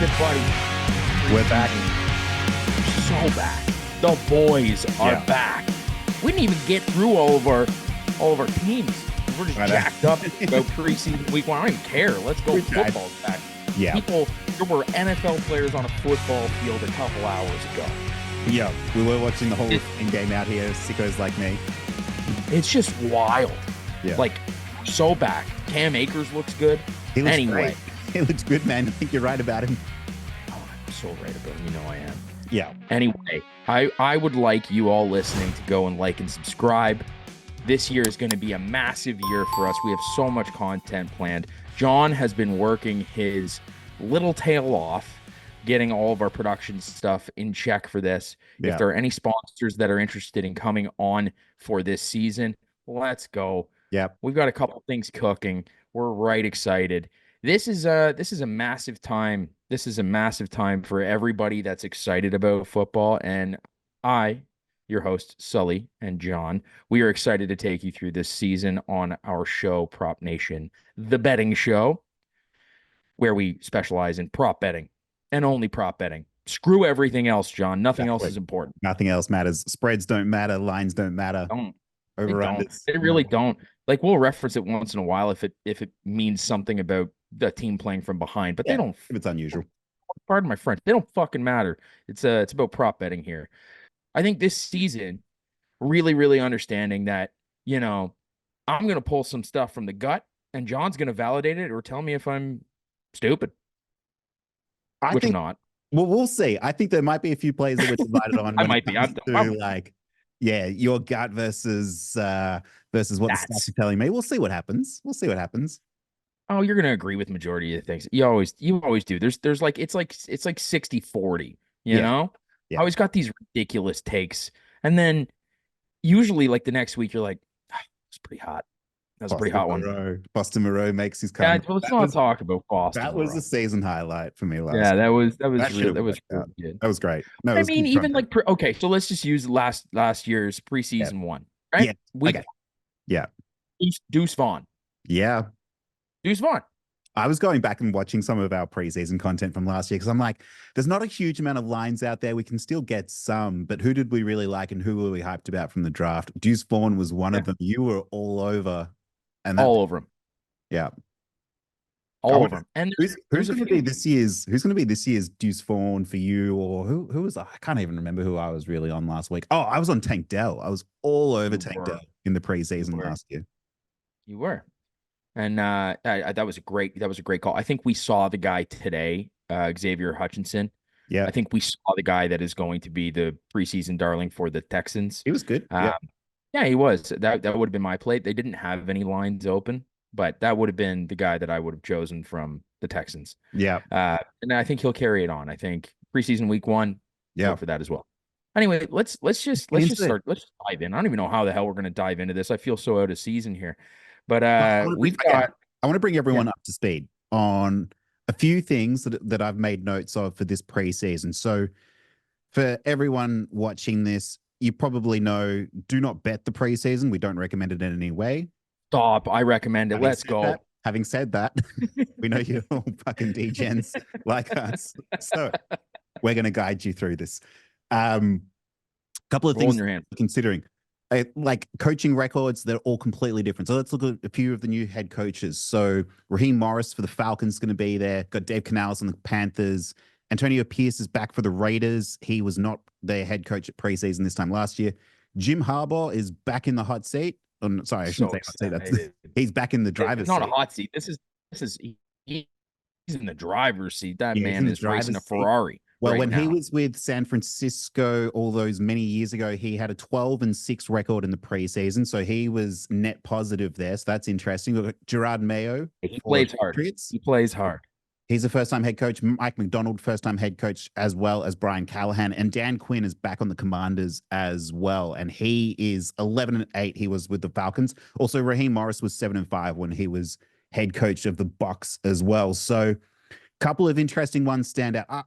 everybody. We're back. So back. The boys are back. We didn't even get through all of our teams. We're just jacked up about preseason week 1. I don't even care. Let's go. Football's back. Yeah. There were NFL players on a football field a couple hours ago. Yeah. We were watching the whole in-game out here, sickos like me. It's just wild. Yeah. Like, so back. Cam Akers looks good. He looks anyway. great. He looks good, man. I think you're right about him. Oh, I'm so right about him. You know I am. Yeah. Anyway, I would like you all listening to go and like and subscribe. This year is going to be a massive year for us. We have so much content planned. John has been working his little tail off, getting all of our production stuff in check for this. Yeah. If there are any sponsors that are interested in coming on for this season, let's go. Yeah. We've got a couple things cooking. We're right excited. This is a massive time. This is a massive time for everybody that's excited about football. And I, your host, Sully and John, we are excited to take you through this season on our show, Prop Nation, the betting show, where we specialize in prop betting and only prop betting. Screw everything else, John. Nothing else is important. Nothing else matters. Spreads don't matter. Lines don't matter. They really don't. Like, we'll reference it once in a while if it means something about the team playing from behind, but they don't. If it's unusual. Pardon my French. They don't fucking matter. It's about prop betting here. I think this season, really, really understanding that, I'm going to pull some stuff from the gut and John's going to validate it or tell me if I'm stupid. Which I'm not. Well, we'll see. I think there might be a few plays that we're divided on. I might be. Your gut versus what the stats are telling me. We'll see what happens. Oh, you're gonna agree with majority of the things. You always do. There's like it's like 60-40, you know? Yeah. I always got these ridiculous takes. And then usually like the next week you're like, it's pretty hot. That's a pretty hot one. Boston Moreau makes his comeback. Yeah, let's not talk about Boston. That was a season highlight for me last year. That was really good. That was great. No, I mean, even like okay, so let's just use last year's preseason one, right? Yeah. Okay. Yeah. Deuce Vaughn. Yeah. Deuce Vaughn. I was going back and watching some of our preseason content from last year because I'm like, there's not a huge amount of lines out there. We can still get some, but who did we really like and who were we hyped about from the draft? Deuce Vaughn was one of them. You were all over. All over him. Yeah. All over him. And who's going to be this year's Deuce Vaughn for you? Or who was I can't even remember who I was really on last week. Oh, I was on Tank Dell. I was all over Tank Dell in the preseason last year. You were. And that was a great call. I think we saw the guy today, Xavier Hutchinson. Yeah. I think we saw the guy that is going to be the preseason darling for the Texans. He was good. Yeah, he was. That would have been my play. They didn't have any lines open, but that would have been the guy that I would have chosen from the Texans. Yeah. And I think he'll carry it on. I think preseason week 1, go for that as well. Anyway, let's just start. Let's dive in. I don't even know how the hell we're going to dive into this. I feel so out of season here. But I want to bring everyone up to speed on a few things that I've made notes of for this preseason. So for everyone watching this, you probably know, do not bet the preseason. We don't recommend it in any way. Stop. I recommend it. Let's go. Having said that, we know you're all fucking degens like us. So we're going to guide you through this. Couple of things considering. Like coaching records, they're all completely different. So let's look at a few of the new head coaches. So Raheem Morris for the Falcons is going to be there. Got Dave Canales on the Panthers. Antonio Pierce is back for the Raiders. He was not their head coach at preseason this time last year. Jim Harbaugh is back in the hot seat. Sorry, I shouldn't say hot seat. He's back in the driver's seat. It's not a hot seat. He's in the driver's seat. That man is racing a Ferrari. Well, when he was with San Francisco all those many years ago, he had a 12-6 record in the preseason. So he was net positive there. So that's interesting. We've got Gerard Mayo. He plays hard. He plays hard. He's a first-time head coach. Mike McDonald, first-time head coach, as well as Brian Callahan. And Dan Quinn is back on the Commanders as well. And he is 11-8. He was with the Falcons. Also, Raheem Morris was 7-5 when he was head coach of the Bucs as well. So couple of interesting ones stand out.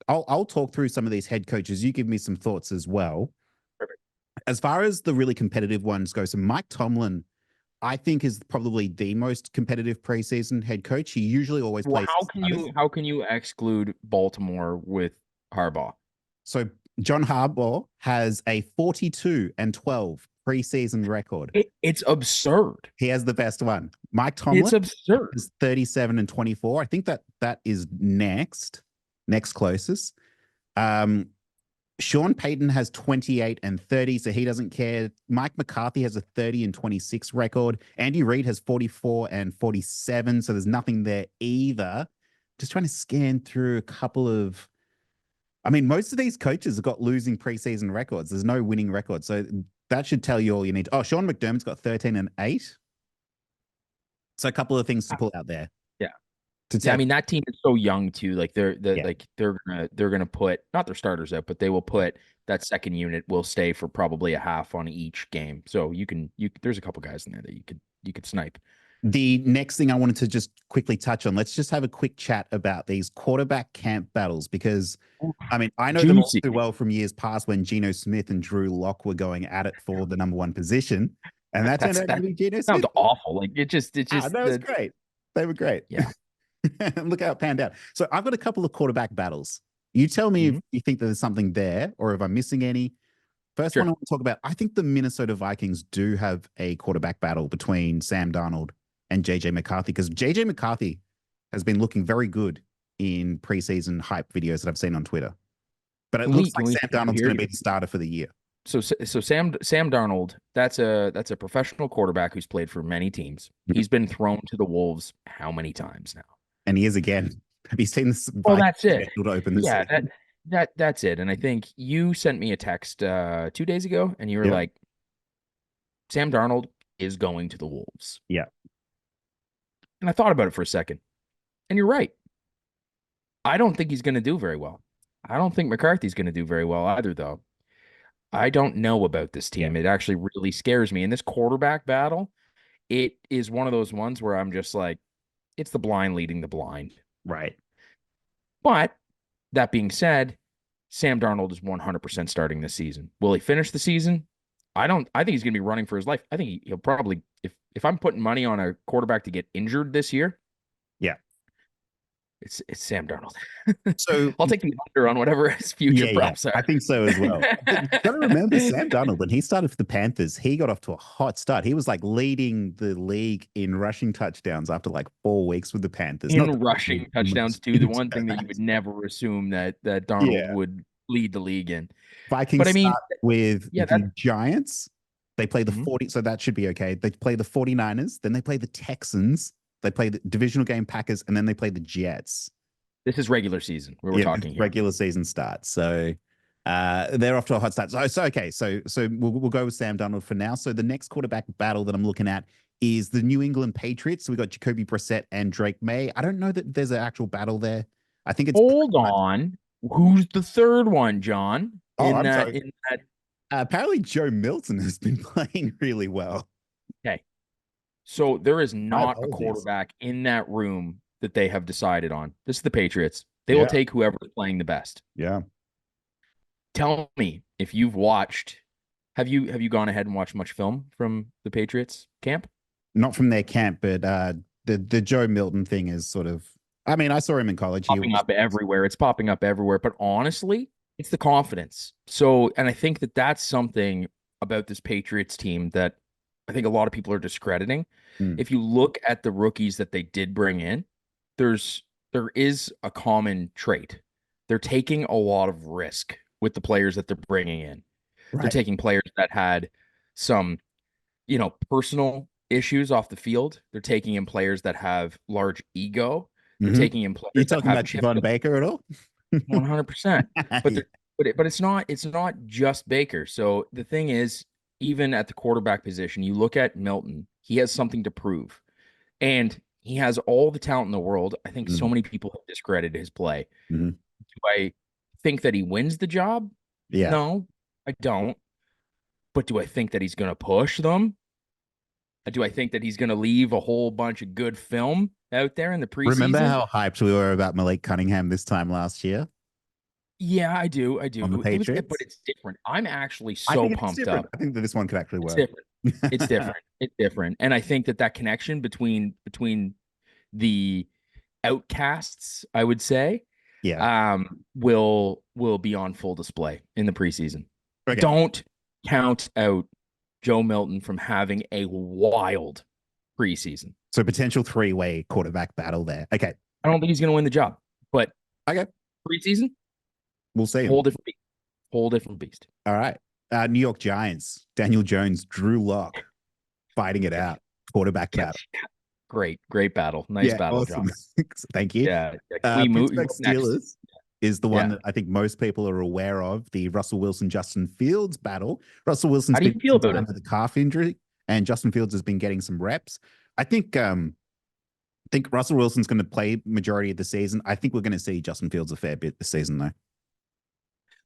I'll talk through some of these head coaches. You give me some thoughts as well. Perfect. As far as the really competitive ones go, so Mike Tomlin, I think is probably the most competitive preseason head coach. He usually always Well, plays how can you exclude Baltimore with Harbaugh? So John Harbaugh has a 42-12 preseason record. It's absurd. He has the best one. Mike It's Tomlin absurd. is 37-24. I think that is next closest. Sean Payton has 28-30, so he doesn't care. Mike McCarthy has a 30-26 record. Andy Reid has 44-47, so there's nothing there either. Just trying to scan through a couple of. I mean, most of these coaches have got losing preseason records. There's no winning record, so that should tell you all you need. Oh, Sean McDermott's got 13-8. So a couple of things to pull out there. Yeah. I mean, that team is so young too. Like they're gonna put not their starters out, but they will put that second unit will stay for probably a half on each game. So there's a couple guys in there that you could snipe. The next thing I wanted to just quickly touch on, let's just have a quick chat about these quarterback camp battles, because I mean, I know them all too well from years past when Geno Smith and Drew Lock were going at it for the number one position. And that turned out to be Geno Smith. Sounds awful. Like it just that was great. They were great. Yeah. Look how it panned out. So I've got a couple of quarterback battles. You tell me if you think that there's something there or if I'm missing any. First one I want to talk about, I think the Minnesota Vikings do have a quarterback battle between Sam Darnold and JJ McCarthy, because JJ McCarthy has been looking very good in preseason hype videos that I've seen on Twitter. But it looks like Sam Darnold's going to be the starter for the year. So Sam Darnold, that's a professional quarterback who's played for many teams. He's been thrown to the wolves how many times now? And he is again. Have you seen this? Well, that's it. To open this season? That's it. And I think you sent me a text 2 days ago, and you were like, Sam Darnold is going to the Wolves. Yeah. And I thought about it for a second. And you're right. I don't think he's going to do very well. I don't think McCarthy's going to do very well either, though. I don't know about this team. It actually really scares me. In this quarterback battle, it is one of those ones where I'm just like, it's the blind leading the blind. Right. But that being said, Sam Darnold is 100% starting this season. Will he finish the season? I think he's going to be running for his life. I think he'll probably, if I'm putting money on a quarterback to get injured this year, it's Sam Darnold. So I'll take the under on whatever his future props are. I think so as well. You got to remember Sam Darnold, when he started for the Panthers, he got off to a hot start. He was like leading the league in rushing touchdowns after like 4 weeks with the Panthers. In rushing touchdowns too, the one thing that you would never assume that Darnold would lead the league in. Vikings start with the Giants. They play the 40, so that should be okay. They play the 49ers, then they play the Texans. They play the divisional game Packers, and then they play the Jets. This is regular season where we're talking here. Regular season starts. So they're off to a hot start. So we'll go with Sam Darnold for now. So the next quarterback battle that I'm looking at is the New England Patriots. So we got Jacoby Brissett and Drake May. I don't know that there's an actual battle there. I think it's hold on. Who's the third one, John? Sorry. Apparently Joe Milton has been playing really well. Okay. So there is not a quarterback in that room that they have decided on. This is the Patriots. They will take whoever is playing the best. Yeah. Tell me if you've watched. Have you gone ahead and watched much film from the Patriots camp? Not from their camp, but the Joe Milton thing is sort of. I mean, I saw him in college. Popping up everywhere. It's popping up everywhere. But honestly, it's the confidence. So, and I think that that's something about this Patriots team that I think a lot of people are discrediting. If you look at the rookies that they did bring in, there is a common trait. They're taking a lot of risk with the players that they're bringing in. Right. They're taking players that had some, personal issues off the field. They're taking in players that have large ego. They're taking in players. You're talking about Javon Baker at all? 100%. But it's not just Baker. So the thing is, even at the quarterback position, you look at Milton, he has something to prove. And he has all the talent in the world. I think so many people have discredited his play. Do I think that he wins the job? Yeah. No, I don't. But do I think that he's going to push them? Do I think that he's going to leave a whole bunch of good film out there in the preseason? Remember how hyped we were about Malik Cunningham this time last year? Yeah, I do. On the Patriots? But it's different. I'm actually so pumped up. I think that this one could actually work. Different. It's different. It's different. And I think that connection between the outcasts, I would say, Yeah. will be on full display in the preseason. Okay. Don't count out Joe Milton from having a wild preseason. So potential three-way quarterback battle there. Okay. I don't think he's going to win the job, but Okay. preseason, We'll see. whole different beast. Whole different beast. All right. New York Giants, Daniel Jones, Drew Lock fighting it out. Quarterback battle. Great battle. Nice battle, awesome. John. Thank you. Yeah. We move Pittsburgh next. Steelers is the one that I think most people are aware of, the Russell Wilson, Justin Fields battle. Russell Wilson's How do you been feel about it? with a calf injury, and Justin Fields has been getting some reps. I think Russell Wilson's going to play majority of the season. I think we're going to see Justin Fields a fair bit this season, though.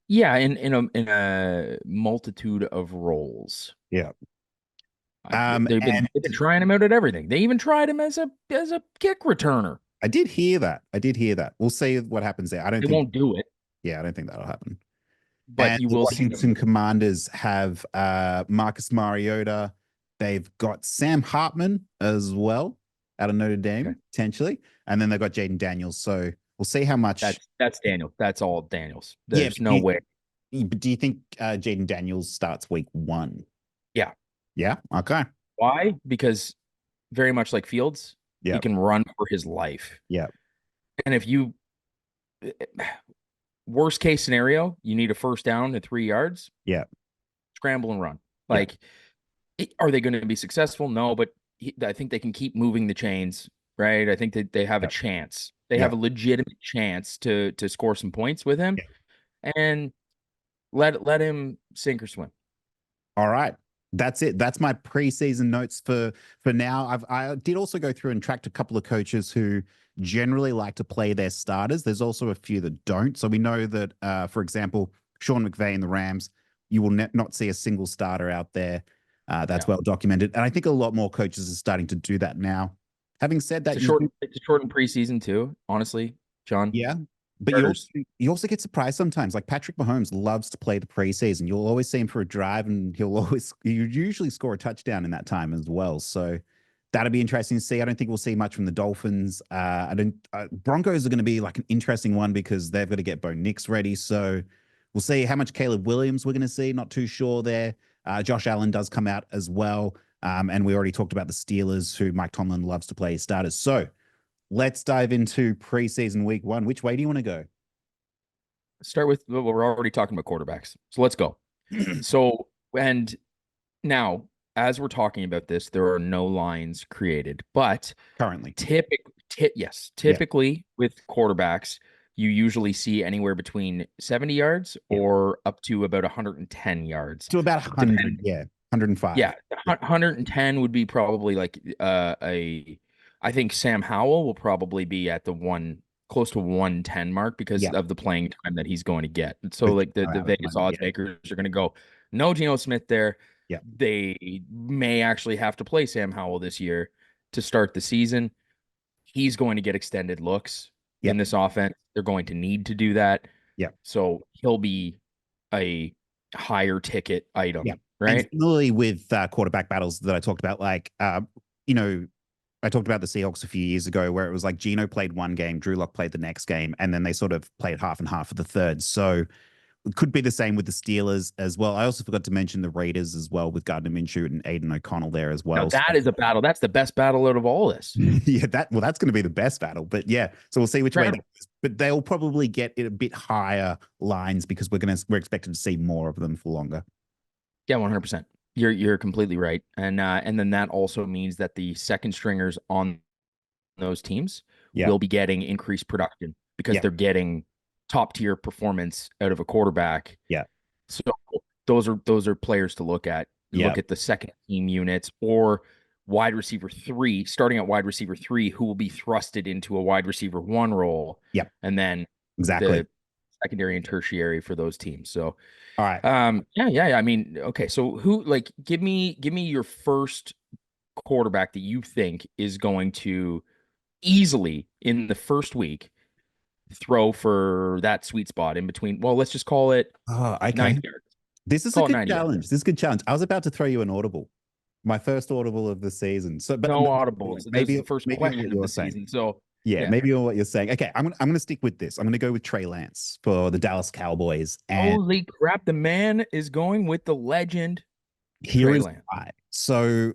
Yeah, in a multitude of roles. Yeah. They've been trying him out at everything. They even tried him as a kick returner. I did hear that. We'll see what happens there. They won't do it. Yeah, I don't think that'll happen. But and you the will Washington Commanders have Marcus Mariota. They've got Sam Hartman as well out of Notre Dame, potentially. And then they've got Jaden Daniels. So we'll see how much. That's Daniel. That's all Daniels. There's no way. But do you think Jaden Daniels starts week 1? Yeah. Yeah? Okay. Why? Because very much like Fields, he can run for his life. Yeah. And if you worst case scenario, you need a first down at 3 yards. Yeah. Scramble and run. Like, are they going to be successful? No, but I think they can keep moving the chains, right? I think that they have a chance. They have a legitimate chance to score some points with him, and let him sink or swim. All right. That's it. That's my preseason notes for now. I did also go through and tracked a couple of coaches who generally like to play their starters. There's also a few that don't. So we know that, for example, Sean McVay and the Rams, you will not see a single starter out there. That's well documented. And I think a lot more coaches are starting to do that now. Having said that, it's a shortened preseason too, honestly, John. Yeah. But you also get surprised sometimes. Like Patrick Mahomes loves to play the preseason. You'll always see him for a drive, and you usually score a touchdown in that time as well. So that'll be interesting to see. I don't think we'll see much from the Dolphins. Broncos are going to be like an interesting one because they've got to get Bo Nix ready. So we'll see how much Caleb Williams we're going to see. Not too sure there. Josh Allen does come out as well. And we already talked about the Steelers, who Mike Tomlin loves to play starters. So let's dive into preseason week 1. Which way do you want to go? Start with, well, we're already talking about quarterbacks. So let's go. So, and now, as we're talking about this, there are no lines created, but currently, typically with quarterbacks, you usually see anywhere between 70 yards or up to about 110 yards. To about 100, depending. 105. Yeah, 110 would be probably like I think Sam Howell will probably be at the close to 110 mark because of the playing time that he's going to get. So like the Vegas odds makers are going to go, no Geno Smith there. Yeah. They may actually have to play Sam Howell this year to start the season. He's going to get extended looks in this offense. They're going to need to do that. Yeah. So he'll be a higher ticket item. Yeah. Right. And similarly with quarterback battles that I talked about, like, I talked about the Seahawks a few years ago where it was like Geno played one game, Drew Lock played the next game, and then they sort of played half and half for the third. So it could be the same with the Steelers as well. I also forgot to mention the Raiders as well with Gardner Minshew and Aiden O'Connell there as well. Now that is a battle. That's the best battle out of all this. Yeah, that's going to be the best battle. But yeah, so we'll see which way that goes. But they'll probably get it a bit higher lines because we're expected to see more of them for longer. Yeah, 100%. You're completely right. And then that also means that the second stringers on those teams will be getting increased production because they're getting top tier performance out of a quarterback. Yeah. So those are players to look at. Look at the second team units or wide receiver 3, starting at wide receiver 3, who will be thrusted into a wide receiver 1 role. Yeah. And then exactly the secondary and tertiary for those teams. So all right. Yeah. I mean, okay. So who, like, give me your first quarterback that you think is going to easily in the first week throw for that sweet spot in between. Well, let's just call it 9 yards. This is a good challenge. I was about to throw you an audible. My first audible of the season. So, but No audibles. This is maybe the first maybe on what question of you're the saying. season. So Yeah, yeah. maybe on what you're saying. Okay, I'm gonna stick with this. I'm gonna go with Trey Lance for the Dallas Cowboys, and Holy crap! The man is going with the legend, here Trey is Lance. why. So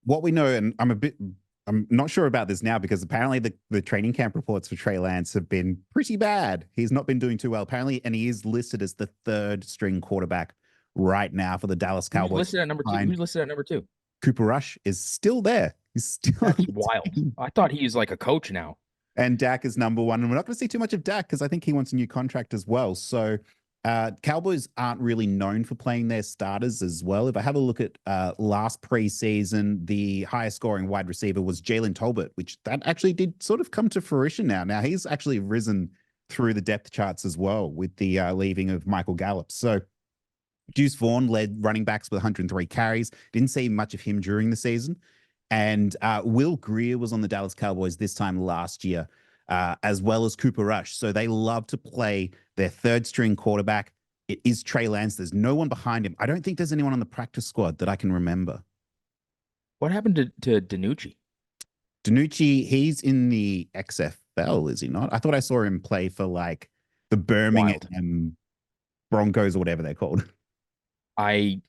what we know, and I'm not sure about this now because apparently the training camp reports for Trey Lance have been pretty bad. He's not been doing too well, apparently, and he is listed as the third string quarterback right now for the Dallas Who's Cowboys. listed at number two? Who's listed at number two? Cooper Rush is still there. He's still on That's the wild. team. I thought he was like a coach now. And Dak is number one. And we're not going to see too much of Dak because I think he wants a new contract as well. So Cowboys aren't really known for playing their starters as well. If I have a look at last preseason, the highest scoring wide receiver was Jalen Tolbert, which that actually did sort of come to fruition now. Now he's actually risen through the depth charts as well with the leaving of Michael Gallup. So Deuce Vaughn led running backs with 103 carries. Didn't see much of him during the season. And Will Greer was on the Dallas Cowboys this time last year, as well as Cooper Rush. So they love to play their third string quarterback. It is Trey Lance. There's no one behind him. I don't think there's anyone on the practice squad that I can remember. What happened to DiNucci? DiNucci, he's in the XFL, is he not? I thought I saw him play for like the Birmingham Broncos or whatever they're called. I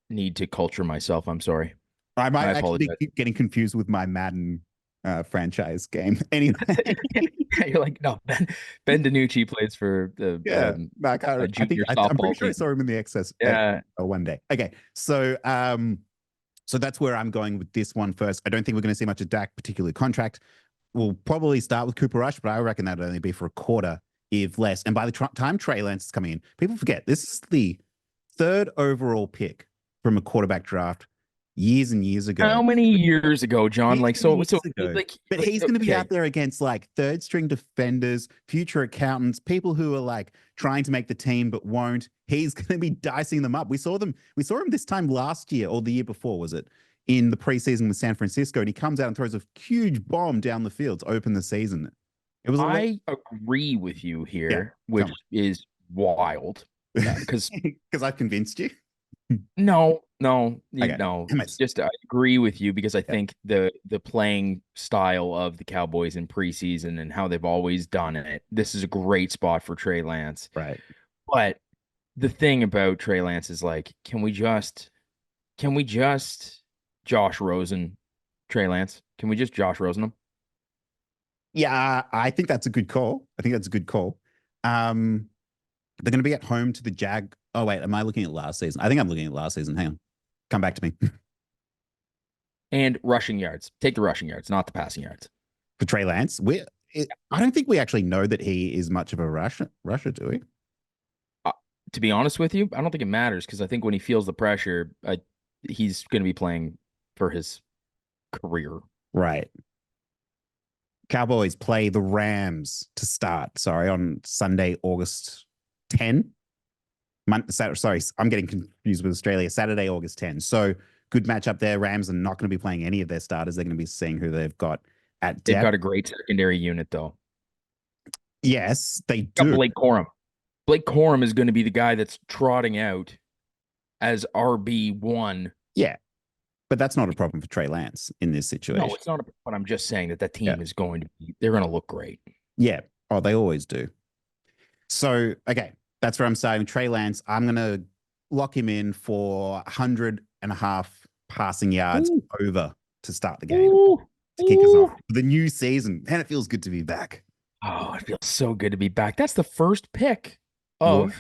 need to culture myself. I'm sorry. I might actually keep getting confused with my Madden franchise game. Anyway, you're like, no, Ben DiNucci plays for the I'm pretty sure I saw him in the XS one day. Okay, so so that's where I'm going with this one first. I don't think we're going to see much of Dak, particularly contract. We'll probably start with Cooper Rush, but I reckon that'd only be for a quarter, if less. And by the time Trey Lance is coming in, people forget this is the third overall pick from a quarterback draft years and years ago. How many years ago, John? Like, so But he's going to be out there against like third string defenders, future accountants, people who are like trying to make the team but won't. He's going to be dicing them up. We saw him this time last year or the year before, was it? In the preseason with San Francisco, and he comes out and throws a huge bomb down the field to open the season. It was. I agree with you here, which is wild. Because I've convinced you. No. Okay. Just I agree with you because I think the playing style of the Cowboys in preseason and how they've always done it, this is a great spot for Trey Lance. Right. But the thing about Trey Lance is like, can we just Josh Rosen Trey Lance? Can we just Josh Rosen him? Yeah, I think that's a good call. They're going to be at home to the Jag. Oh, wait, am I looking at last season? I think I'm looking at last season. Hang on. Come back to me. And rushing yards. Take the rushing yards, not the passing yards. For Trey Lance, I don't think we actually know that he is much of a rusher, do we? To be honest with you, I don't think it matters because I think when he feels the pressure, he's going to be playing for his career. Right. Cowboys play the Rams to start. Sorry, on Sunday, August 10. Sorry, I'm getting confused with Australia. Saturday, August 10. So good matchup there. Rams are not going to be playing any of their starters. They're going to be seeing who they've got at depth. They've got a great secondary unit, though. Yes, they do. Blake Corum. Blake Corum is going to be the guy that's trotting out as RB1. Yeah, but that's not a problem for Trey Lance in this situation. No, it's not. But I'm just saying that team is going to be, they're going to look great. Yeah. Oh, they always do. So, okay, that's where I'm starting. Trey Lance, I'm going to lock him in for 100.5 passing yards over to start the game, to kick us off for the new season. Man, it feels good to be back. Oh, it feels so good to be back. That's the first pick of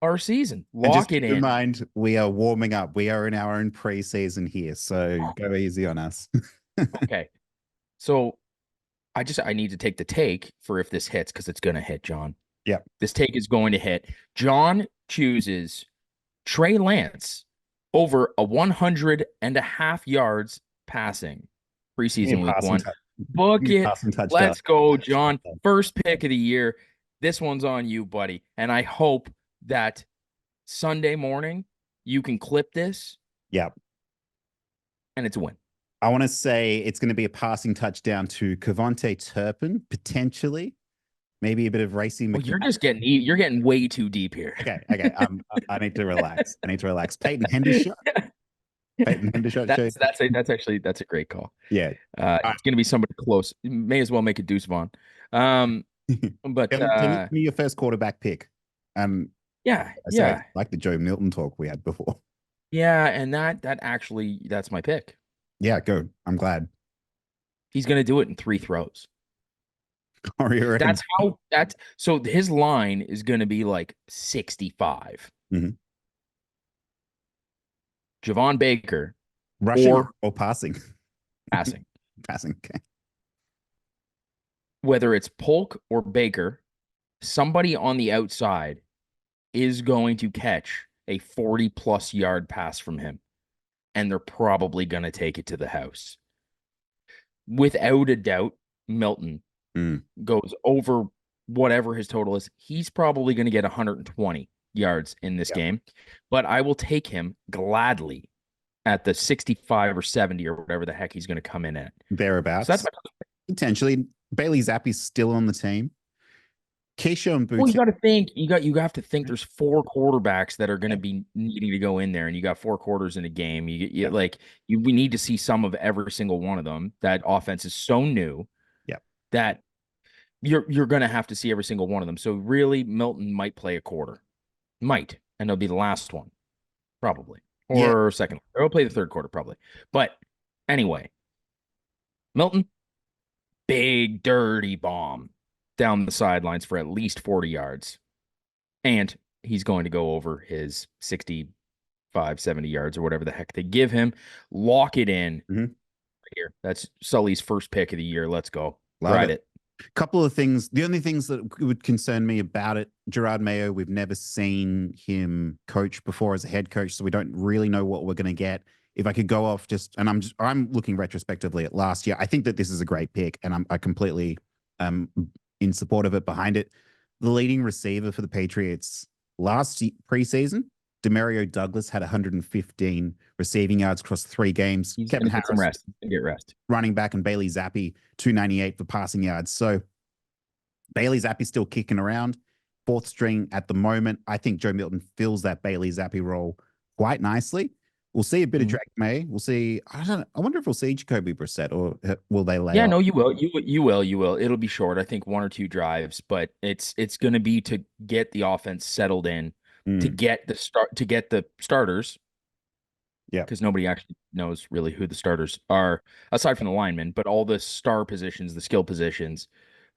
our season. Lock it in. Keep in mind, we are warming up. We are in our own preseason here, so go easy on us. Okay. So I need to take the take for if this hits because it's going to hit, John. Yeah. This take is going to hit. John chooses Trey Lance over 100.5 yards passing preseason week one. Book it. Let's go, John. First pick of the year. This one's on you, buddy. And I hope that Sunday morning you can clip this. Yeah. And it's a win. I want to say it's going to be a passing touchdown to Kevontae Turpin, potentially. Maybe a bit of racing. Well, you're getting way too deep here. Okay. I need to relax. Peyton Hendershot. Peyton Hendershot show. That's a great call. Yeah. It's going to be somebody close. May as well make it Deuce Vaughn. But Tell me your first quarterback pick. yeah, I say it's yeah, like the Joe Milton talk we had before. yeah, and that actually that's my pick. Yeah, go. I'm glad. He's going to do it in 3 throws. Corey, That's so his line is going to be like 65. Mhm. Javon Baker Rushing or or passing? passing. Passing. Okay. Whether it's Polk or Baker, somebody on the outside is going to catch a 40+ yard pass from him, and they're probably going to take it to the house. Without a doubt, Milton goes over whatever his total is. He's probably going to get 120 yards in this game, but I will take him gladly at the 65 or 70 or whatever the heck he's going to come in at. Thereabouts. So that's potentially. Bailey Zappi's still on the team. Keyshawn Boutte. Well, you have to think there's 4 quarterbacks that are going to be needing to go in there, and you got 4 quarters in a game. We need to see some of every single one of them. That offense is so new that you're going to have to see every single one of them. So really, Milton might play a quarter, and it'll be the last one, probably, or second. Or he'll play the third quarter, probably. But anyway, Milton, big dirty bomb down the sidelines for at least 40 yards. And he's going to go over his 65, 70 yards or whatever the heck they give him. Lock it in right here. That's Sully's first pick of the year. Let's go. Ride it. Couple of things. The only things that would concern me about it, Gerard Mayo, we've never seen him coach before as a head coach, so we don't really know what we're going to get. If I could go off I'm looking retrospectively at last year. I think that this is a great pick, and I completely in support of it, behind it. The leading receiver for the Patriots last preseason, Demario Douglas, had 115 receiving yards across 3 games. He's Kevin Harris, Harris, get rest. running back, and Bailey Zappi, 298 for passing yards. So Bailey Zappi still kicking around, 4th string at the moment. I think Joe Milton fills that Bailey Zappi role quite nicely. We'll see a bit of Drake May. We'll see. I don't know. I wonder if we'll see Jacoby Brissett, or will they lay off? No, you will. You will. It'll be short. I think 1 or 2 drives, but it's going to be to get the offense settled in, to get the starters. Yeah, because nobody actually knows really who the starters are aside from the linemen, but all the star positions, the skill positions.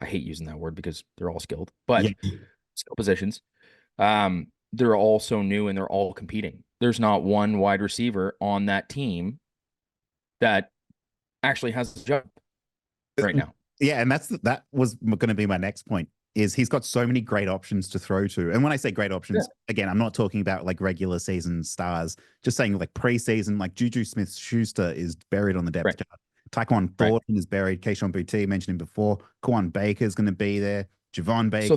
I hate using that word because they're all skilled, but skill positions. They're all so new and they're all competing. There's not one wide receiver on that team that actually has a job right now. Yeah, and that was going to be my next point. Is he's got so many great options to throw to. And when I say great options, again, I'm not talking about like regular season stars, just saying like preseason, like Juju Smith-Schuster is buried on the depth chart. Tyquan Thornton is buried. Keyshawn Boutte, mentioned him before. Kawan Baker is going to be there. Javon Baker.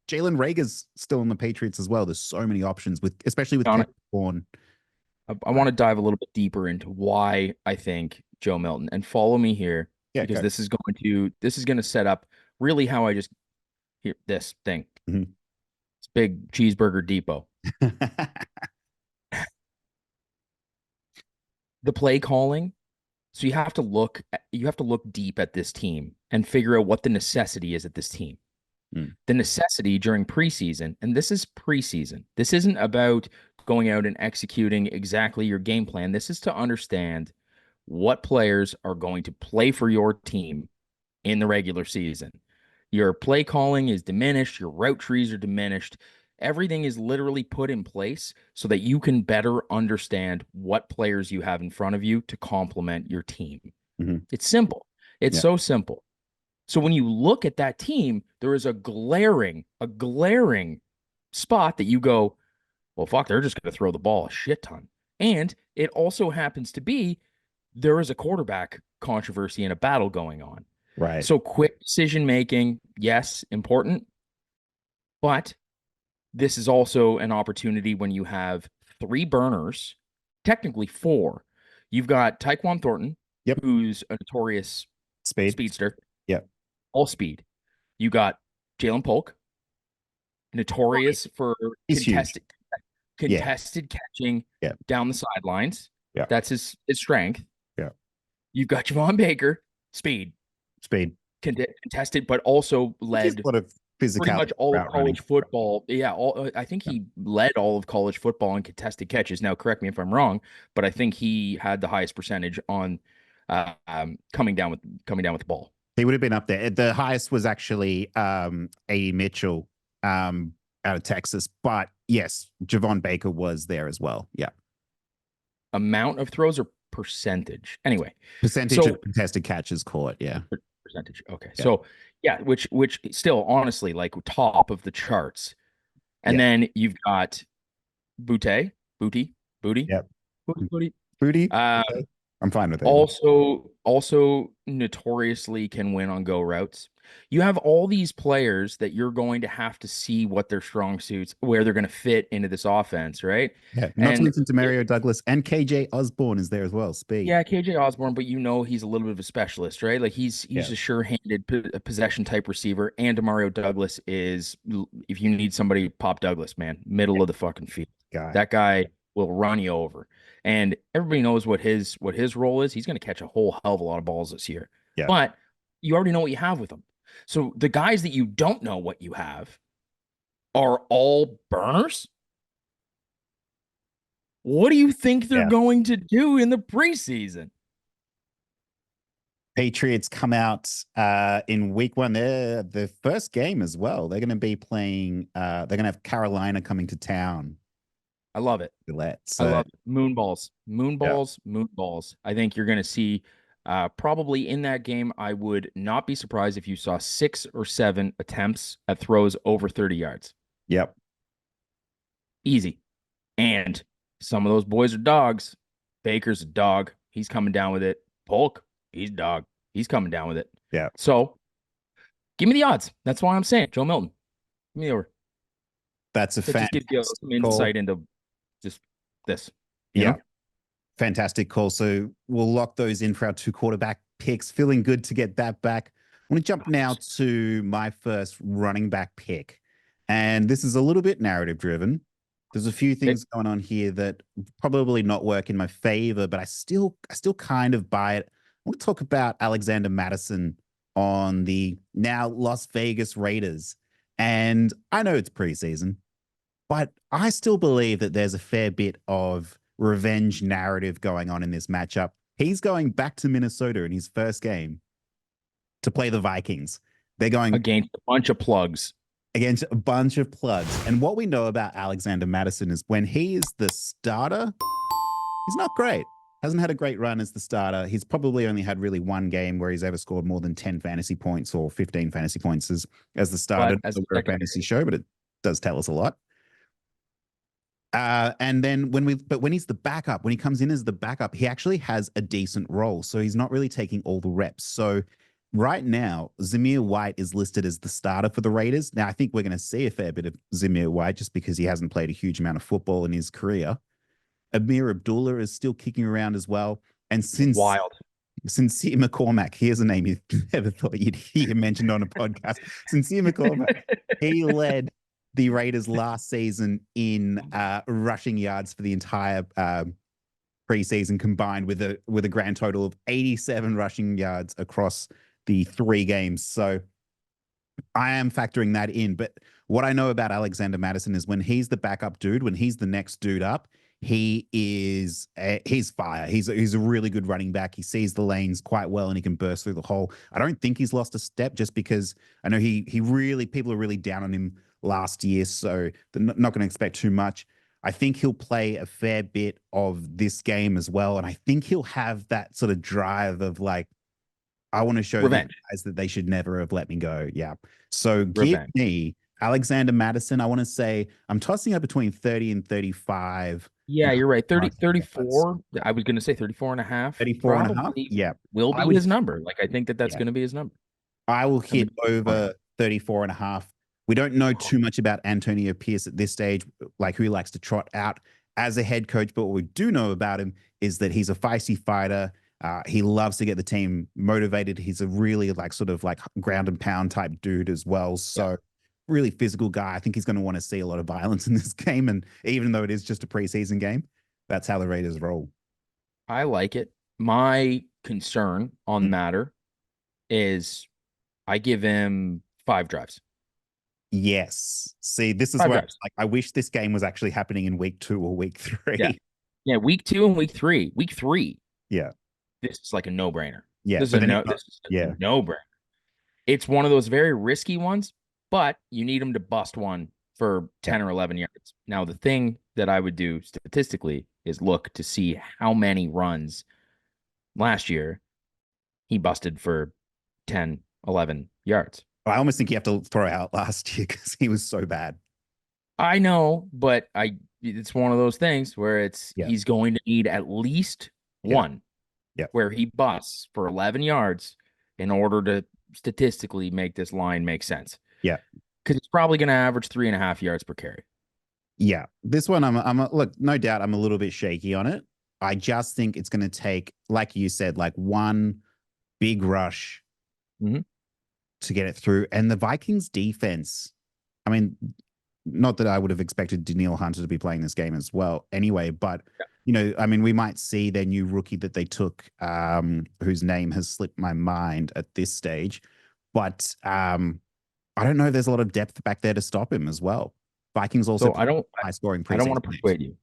Jalen Reagor's still in the Patriots as well. There's so many options, especially with Kendrick Bourne. I want to dive a little bit deeper into why I think Joe Milton, and follow me here, because this is going to set up really how I just hear this thing. It's big cheeseburger depot. The play calling. So you have to look deep at this team and figure out what the necessity is at this team. The necessity during preseason, and this is preseason. This isn't about going out and executing exactly your game plan. This is to understand what players are going to play for your team in the regular season. Your play calling is diminished. Your route trees are diminished. Everything is literally put in place so that you can better understand what players you have in front of you to complement your team. It's simple. It's so simple. So when you look at that team, there is a glaring spot that you go, well, fuck, they're just going to throw the ball a shit ton. And it also happens to be there is a quarterback controversy and a battle going on. Right. So quick decision making, yes, important. But this is also an opportunity when you have 3 burners, technically 4. You've got Tyquan Thornton, who's a notorious speedster. All speed. You got Jalen Polk, notorious for contested catching down the sidelines. Yeah. That's his strength. Yeah. You've got Javon Baker, speed, Speed. contested, but also Just led a lot of pretty much physicality all of route running. college football. Yeah, I think Yeah. he led all of college football in contested catches. Now, correct me if I'm wrong, but I think he had the highest percentage on coming down with the ball. He would have been up there. The highest was actually A. Mitchell out of Texas. But yes, Javon Baker was there as well. Yeah. Amount of throws or percentage? Anyway, Percentage so of contested catches caught. Yeah. percentage. Okay. Yeah. So yeah, which still honestly like top of the charts. And Yeah. then you've got Booty, Booty, Booty, Yep. Booty, Booty. Booty. Um, Okay. I'm fine with it. also notoriously can win on go routes. You have all these players that you're going to have to see what their strong suits, where they're going to fit into this offense, right? Yeah. Not to And mention Demario Douglas and KJ Osborne is there as well. Speed. yeah, KJ Osborne, but he's a little bit of a specialist, right? Like he's Yeah. a sure-handed possession type receiver, and Demario Douglas is, if you need somebody, Pop Douglas, man, middle of the fucking field. Guy. That guy will run you over, and everybody knows what his role is. He's going to catch a whole hell of a lot of balls this year. Yeah. But you already know what you have with him. So the guys that you don't know what you have are all burners. What do you think they're going to do in the preseason? Patriots come out in week 1. They're the first game as well. They're going to be playing. They're going to have Carolina coming to town. I love it. So, I love it. Moonballs. I think you're going to see probably in that game. I would not be surprised if you saw 6 or 7 attempts at throws over 30 yards. Yep. Easy. And some of those boys are dogs. Baker's a dog. He's coming down with it. Polk, he's a dog. He's coming down with it. Yeah. So give me the odds. That's why I'm saying Joe Milton. Give me the over. That's a fantastic just give you some insight into just this. Yeah. Fantastic call. So we'll lock those in for our 2 quarterback picks. Feeling good to get that back. I want to jump now to my first running back pick. And this is a little bit narrative driven. There's a few things going on here that probably not work in my favor, but I still kind of buy it. I want to talk about Alexander Mattison on the now Las Vegas Raiders. And I know it's preseason, but I still believe that there's a fair bit of revenge narrative going on in this matchup. He's going back to Minnesota in his first game to play the Vikings. They're going against a bunch of plugs. Against a bunch of plugs. And what we know about Alexander Mattison is when he is the starter, he's not great. Hasn't had a great run as the starter. He's probably only had really 1 game where he's ever scored more than 10 fantasy points or 15 fantasy points as the starter. As a fantasy show, but it does tell us a lot. And then when he's the backup, when he comes in as the backup, he actually has a decent role. So he's not really taking all the reps. So right now, Zamir White is listed as the starter for the Raiders. Now, I think we're going to see a fair bit of Zamir White just because he hasn't played a huge amount of football in his career. Amir Abdullah is still kicking around as well. And Sincere McCormack, here's a name you never thought you'd hear mentioned on a podcast. Sincere McCormack, he led the Raiders last season in rushing yards for the entire preseason combined with a grand total of 87 rushing yards across the 3 games. So I am factoring that in. But what I know about Alexander Mattison is when he's the backup dude, when he's the next dude up, he's fire. He's a really good running back. He sees the lanes quite well and he can burst through the hole. I don't think he's lost a step just because I know people are really down on him last year. So they're not going to expect too much. I think he'll play a fair bit of this game as well. And I think he'll have that sort of drive of like, I want to show the guys that they should never have let me go. Yeah. So give me Alexander Mattison. I want to say I'm tossing up between 30 and 35. Yeah, you're right. 34. I was going to say 34 and a half. 34 and a half. Yeah. Will be his number. Like, I think that's going to be his number. I will hit over 34 and a half. We don't know too much about Antonio Pierce at this stage, like who he likes to trot out as a head coach. But what we do know about him is that he's a feisty fighter. He loves to get the team motivated. He's a really sort of ground and pound type dude as well. So really physical guy. I think he's going to want to see a lot of violence in this game. And even though it is just a preseason game, that's how the Raiders roll. I like it. My concern on the Mm. matter is I give him 5 drives. Yes. See, this is Five where it's drives. like I wish this game was actually happening in week 2 or week Yeah. 3. Yeah. Week 2 and week 3. Week 3, Yeah. this is like a no-brainer. Yeah. This is But a then if no, not, this is a yeah. no-brainer. It's one of those very risky ones, but you need him to bust one for Yeah. 10 or 11 yards. Now, the thing that I would do statistically is look to see how many runs last year he busted for 10, 11 yards. I almost think you have to throw out last year because he was so bad. I know, but it's one of those things where Yeah. he's going to need at least Yeah. one Yeah. where he busts for 11 yards in order to statistically make this line make sense. Yeah. Because it's probably going to average 3.5 yards per carry. Yeah. This one, look, no doubt I'm a little bit shaky on it. I just think it's going to take, like you said, like one big rush Mhm. to get it through. And the Vikings defense, I mean, not that I would have expected Danielle Hunter to be playing this game as well anyway, but I mean, we might see their new rookie that they took, whose name has slipped my mind at this stage. But I don't know if there's a lot of depth back there to stop him as well. Vikings also So I don't high scoring I don't preseason want to games. persuade you.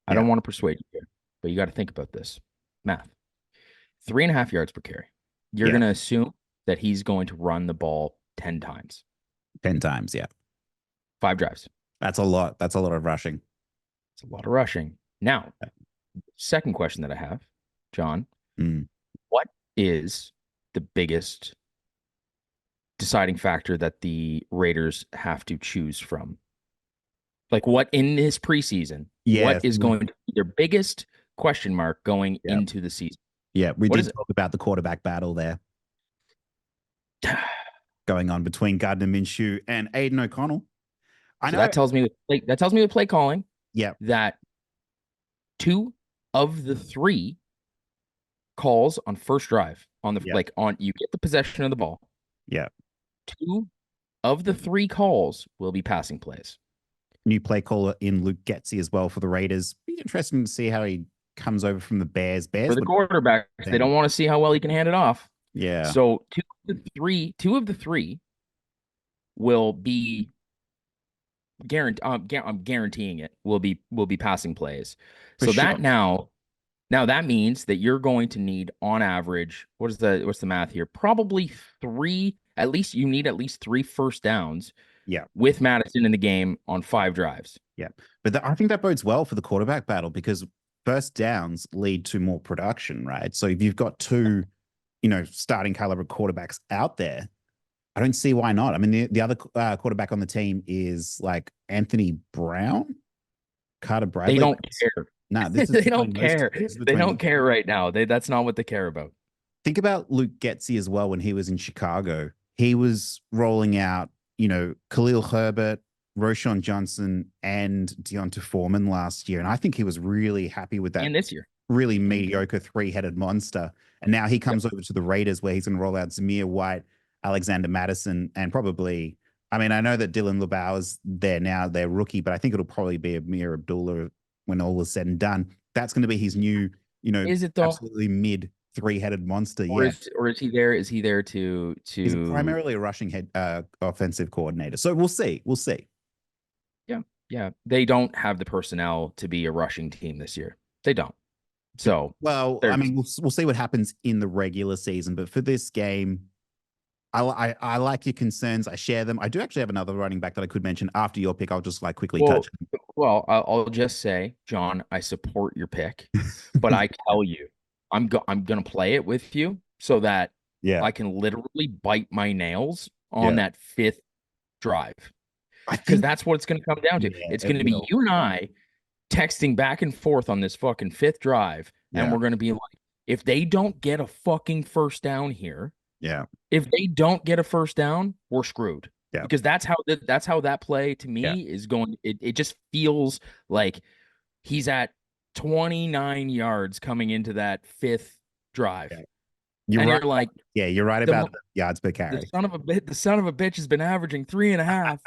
I Yeah. don't want to persuade you here, but you got to think about this. Math. 3.5 yards per carry. You're Yeah. going to assume that he's going to run the ball 10 times. 10 times. Yeah. 5 drives. That's a lot. That's a lot of rushing. It's a lot of rushing. Now, second question that I have, John, Mm. what is the biggest deciding factor that the Raiders have to choose from? Like what in this preseason, what Yeah. is going to be their biggest question mark going Yeah. into the season? Yeah. We What did is it? talk about the quarterback battle there going on between Gardner Minshew and Aiden O'Connell. I So know. that tells me with play calling Yeah. that 2 of the 3 calls on first drive on the Yeah. you get the possession of the ball. Yeah. 2 of the 3 calls will be passing plays. New play caller in Luke Getsy as well for the Raiders. Be interesting to see how he comes over from the Bears. For Bears the look quarterbacks, they don't want to see how well he can hand it off. Yeah. So two of the three will be I'm guaranteeing it will be passing plays. For So sure. now that means that you're going to need on average, what's the math here? Probably at least you need at least 3 first downs Yeah. with Mattison in the game on 5 drives. Yeah. But I think that bodes well for the quarterback battle because first downs lead to more production, right? So if you've got two, starting caliber quarterbacks out there, I don't see why not. I mean, the other quarterback on the team is like Anthony Brown, Carter They Bradley. don't care. No, this is They between don't those two. care. This is They between don't care right now. That's not what they care about. Think about Luke Getsy as well when he was in Chicago. He was rolling out, Khalil Herbert, Roshan Johnson, and Deonta Foreman last year. And I think he was really happy with that And this year. really mediocre three-headed monster. And now he comes over to the Raiders where he's going to roll out Zamir White, Alexander Mattison, and probably, I mean, I know that Dylan LeBauer's there now, they're rookie, but I think it'll probably be Amir Abdullah when all is said and done. That's going to be his new, Is it though? absolutely mid three-headed monster. Or Yeah. is he there? Is he there to He's primarily a rushing head offensive coordinator. So we'll see. We'll see. Yeah. They don't have the personnel to be a rushing team this year. They don't. So Well, I mean, we'll see what happens in the regular season, but for this game, I like your concerns. I share them. I do actually have another running back that I could mention after your pick. I'll just quickly touch it. Well, I'll just say, John, I support your pick, but I tell you, I'm gonna play it with you so that Yeah. I can literally bite my nails on Yeah. that 5th drive. I Because think that's what it's going to come down to. Yeah, It's it going to be will. you and I texting back and forth on this fucking 5th drive, and Yeah. we're going to be like, if they don't get a fucking first down here, Yeah. if they don't get a first down, we're screwed. Yeah. Because that's how that play to me is going. It just feels like he's at 29 yards coming into that 5th drive. Yeah. You're And right. you're like, Yeah, you're right the about the yards per carry. the son of a bitch has been averaging 3.5.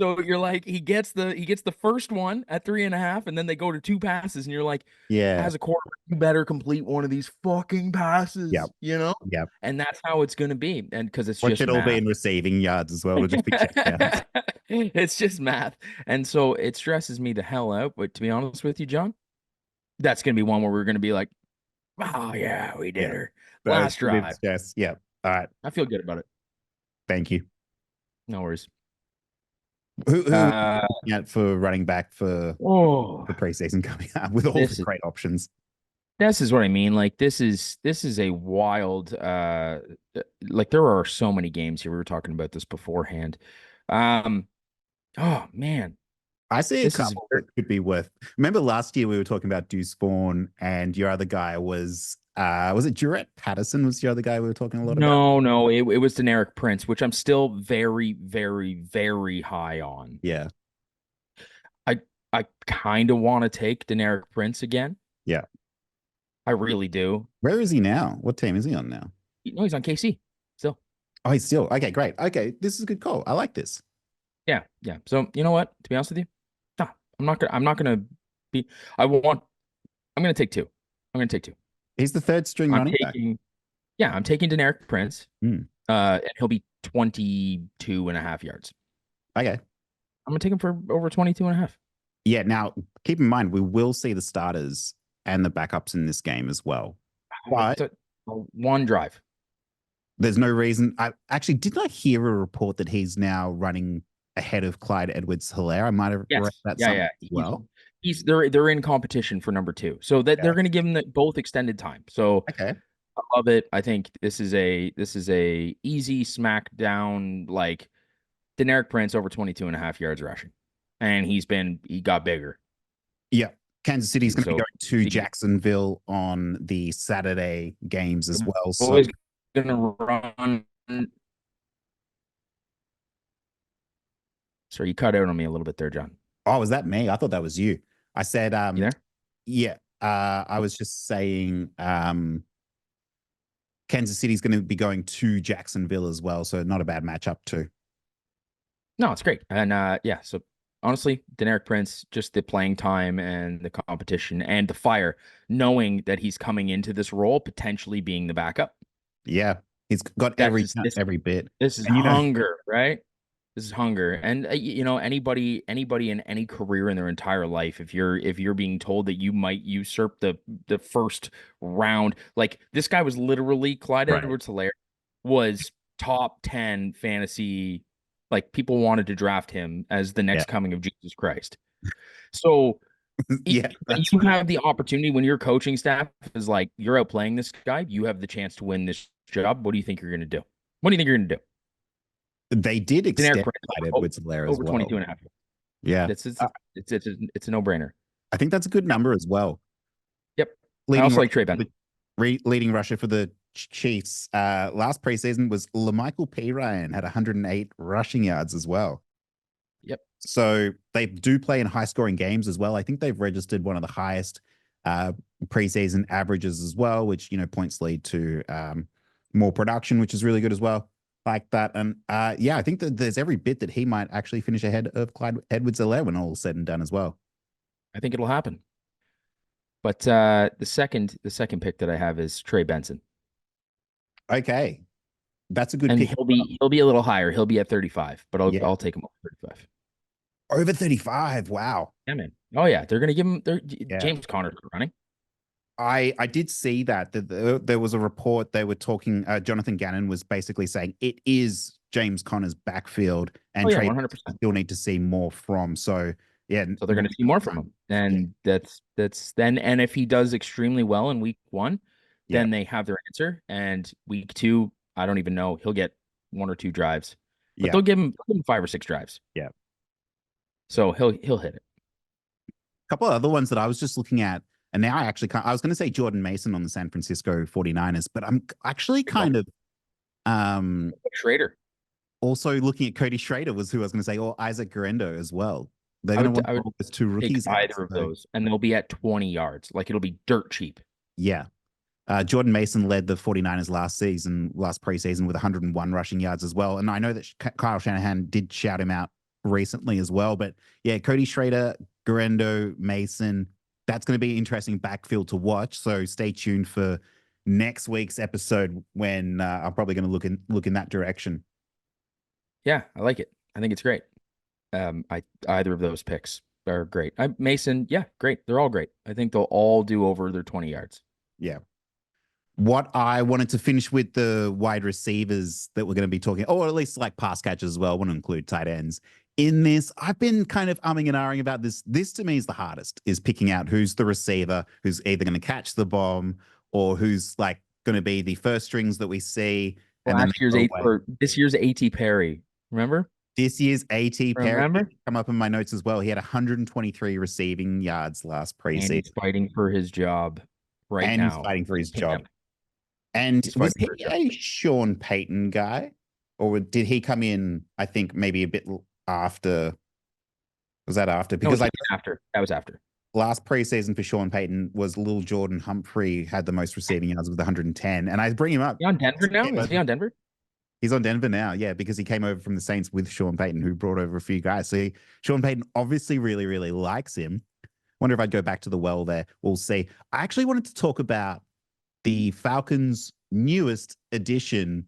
So you're like, he gets the first one at 3.5, and then they go to two passes, and you're like, Yeah. as a quarterback, you better complete one of these fucking Yep. passes, you know? Yep. And that's how it's gonna be. And because it's Or just should all be math. in receiving yards as well. It'll just be checkdowns. It's just math. And so it stresses me the hell out. But to be honest with you, John, that's gonna be one where we're gonna be like, oh yeah, we did Yeah. her. So Last it's a bit of drive. stress. Yeah. All right. I feel good about it. Thank you. No worries. Who are you Uh looking at for running back for oh, the preseason coming up with all the this is great options? this is what I mean. Like this is a wild like there are so many games here. We were talking about this beforehand. Um oh man, I see a this is couple that could be worth. Remember last year we were talking about Deuce Spawn and your other guy was it Jarrett Patterson was your other guy we were talking a lot about? no, it was Deneric Prince, which I'm still very, very, very high on. Yeah. I I kind of want to take Deneric Prince again. Yeah. I really do. Where is he now? What team is he on now? No, he's on KC still. Oh, he's still okay. Great. Okay, this is a good call. I like this. Yeah, yeah. So you know what? To be honest with you, no, I'm not gonna be. I want. I'm gonna take two. I'm gonna take two. He's the third string I'm running back. taking. Yeah, I'm taking Deneric Prince. Mm. And he'll be 22.5 yards. Okay. I'm gonna take him for over 22.5. Yeah. Now, keep in mind, we will see the starters and the backups in this game as well. But One drive. there's no reason. I actually did not hear a report that he's now running ahead of Clyde Edwards-Helaire. I might have Yes. read that Yeah, yeah. as well. They're in competition for number two. So that they're gonna give them both extended time. So Okay. I love it. I think this is a easy smackdown, like Deneric Prince over 22.5 yards rushing. And he got bigger. Yeah. Kansas City's going to be So going to Jacksonville on the Saturday games as well. So always gonna run. Sorry, you cut out on me a little bit there, John. oh, was that me? I thought that was you. I said You there? yeah. I was just saying Kansas City's going to be going to Jacksonville as well, so not a bad matchup too. No, it's great. And yeah, so honestly, Deneric Prince, just the playing time and the competition and the fire, knowing that he's coming into this role, potentially being the backup. Yeah. He's got every bit. This is And hunger, right? This is hunger. And anybody in any career in their entire life, if you're being told that you might usurp the first round, like this guy was literally Clyde Right. Edwards-Helaire was top 10 fantasy, like people wanted to draft him as the next coming of Jesus Christ. So yeah, when you have the opportunity, when your coaching staff is like, you're outplaying this guy, you have the chance to win this job. What do you think you're going to do? What do you think you're going to do? they did extend Deneric Clyde Edwards-Helaire as over well. 22.5. Yeah. It's a no-brainer. I think that's a good number as well. Yep. Leading I also like Trey Benson. Leading rusher for the Chiefs last preseason was LaMichael P. Ryan, had 108 rushing yards as well. Yep. So they do play in high-scoring games as well. I think they've registered one of the highest preseason averages as well, which points lead to more production, which is really good as well. Like that. And yeah, I think that there's every bit that he might actually finish ahead of Clyde Edwards-Helaire when all is said and done as well. I think it'll happen. But the second pick that I have is Trey Benson. Okay. That's a good and pick. He'll be a little higher. He'll be at 35, but I'll take him over 35. Over 35. Wow. Yeah, man. Oh yeah, they're gonna give him James Conner's running. I did see that there was a report they were talking. Jonathan Gannon was basically saying it is James Conner's backfield, and Trey 100%. still need to see more from. So yeah, so they're going to see more from him, and that's then. And if he does extremely well in week 1, then they have their answer. And week 2, I don't even know. He'll get 1 or 2 drives, but they'll give him 5 or 6 drives. Yeah. So he'll hit it. A couple of other ones that I was just looking at. And now I was going to say Jordan Mason on the San Francisco 49ers, but I'm actually kind of Schrader. Also looking at Cody Schrader was who I was going to say, or Isaac Guerendo as well. They're going to want those 2 rookies. Either of those, and they'll be at 20 yards. Like it'll be dirt cheap. Yeah. Jordan Mason led the 49ers last preseason with 101 rushing yards as well. And I know that Kyle Shanahan did shout him out recently as well. But yeah, Cody Schrader, Guerendo, Mason, that's going to be an interesting backfield to watch. So stay tuned for next week's episode when I'm probably going to look in that direction. Yeah, I like it. I think it's great. Either of those picks are great. Mason, yeah, great. They're all great. I think they'll all do over their 20 yards. Yeah. What I wanted to finish with the wide receivers that we're going to be talking, or at least like pass catchers as well. I want to include tight ends in this. I've been kind of umming and ahhing about this. This to me is the hardest, is picking out who's the receiver who's either going to catch the bomb or who's like going to be the first strings that we see. And This year's A.T. Perry. Remember? This year's A.T. Perry Remember? come up in my notes as well. He had 123 receiving yards last preseason. And he's fighting for his job right now. He's fighting for his job. And was he a Sean Payton guy? Or did he come in, I think, maybe a bit after? Was that after? Because That was after. Last preseason for Sean Payton was Lil Jordan Humphry had the most receiving yards with 110. And I bring him up. He on Denver now? Is he on Denver? He's on Denver now, yeah, because he came over from the Saints with Sean Payton, who brought over a few guys. So Sean Payton obviously really, really likes him. Wonder if I'd go back to the well there. We'll see. I actually wanted to talk about the Falcons' newest addition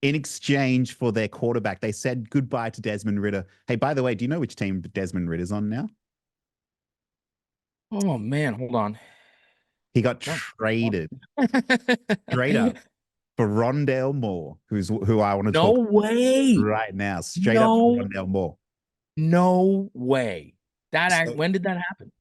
in exchange for their quarterback. They said goodbye to Desmond Ridder. Hey, by the way, do you know which team Desmond Ridder's on now? Oh, man, hold on. He got traded straight up for Rondale Moore, who I want to talk about right now. Straight up for Rondale Moore. No way. When did that happen?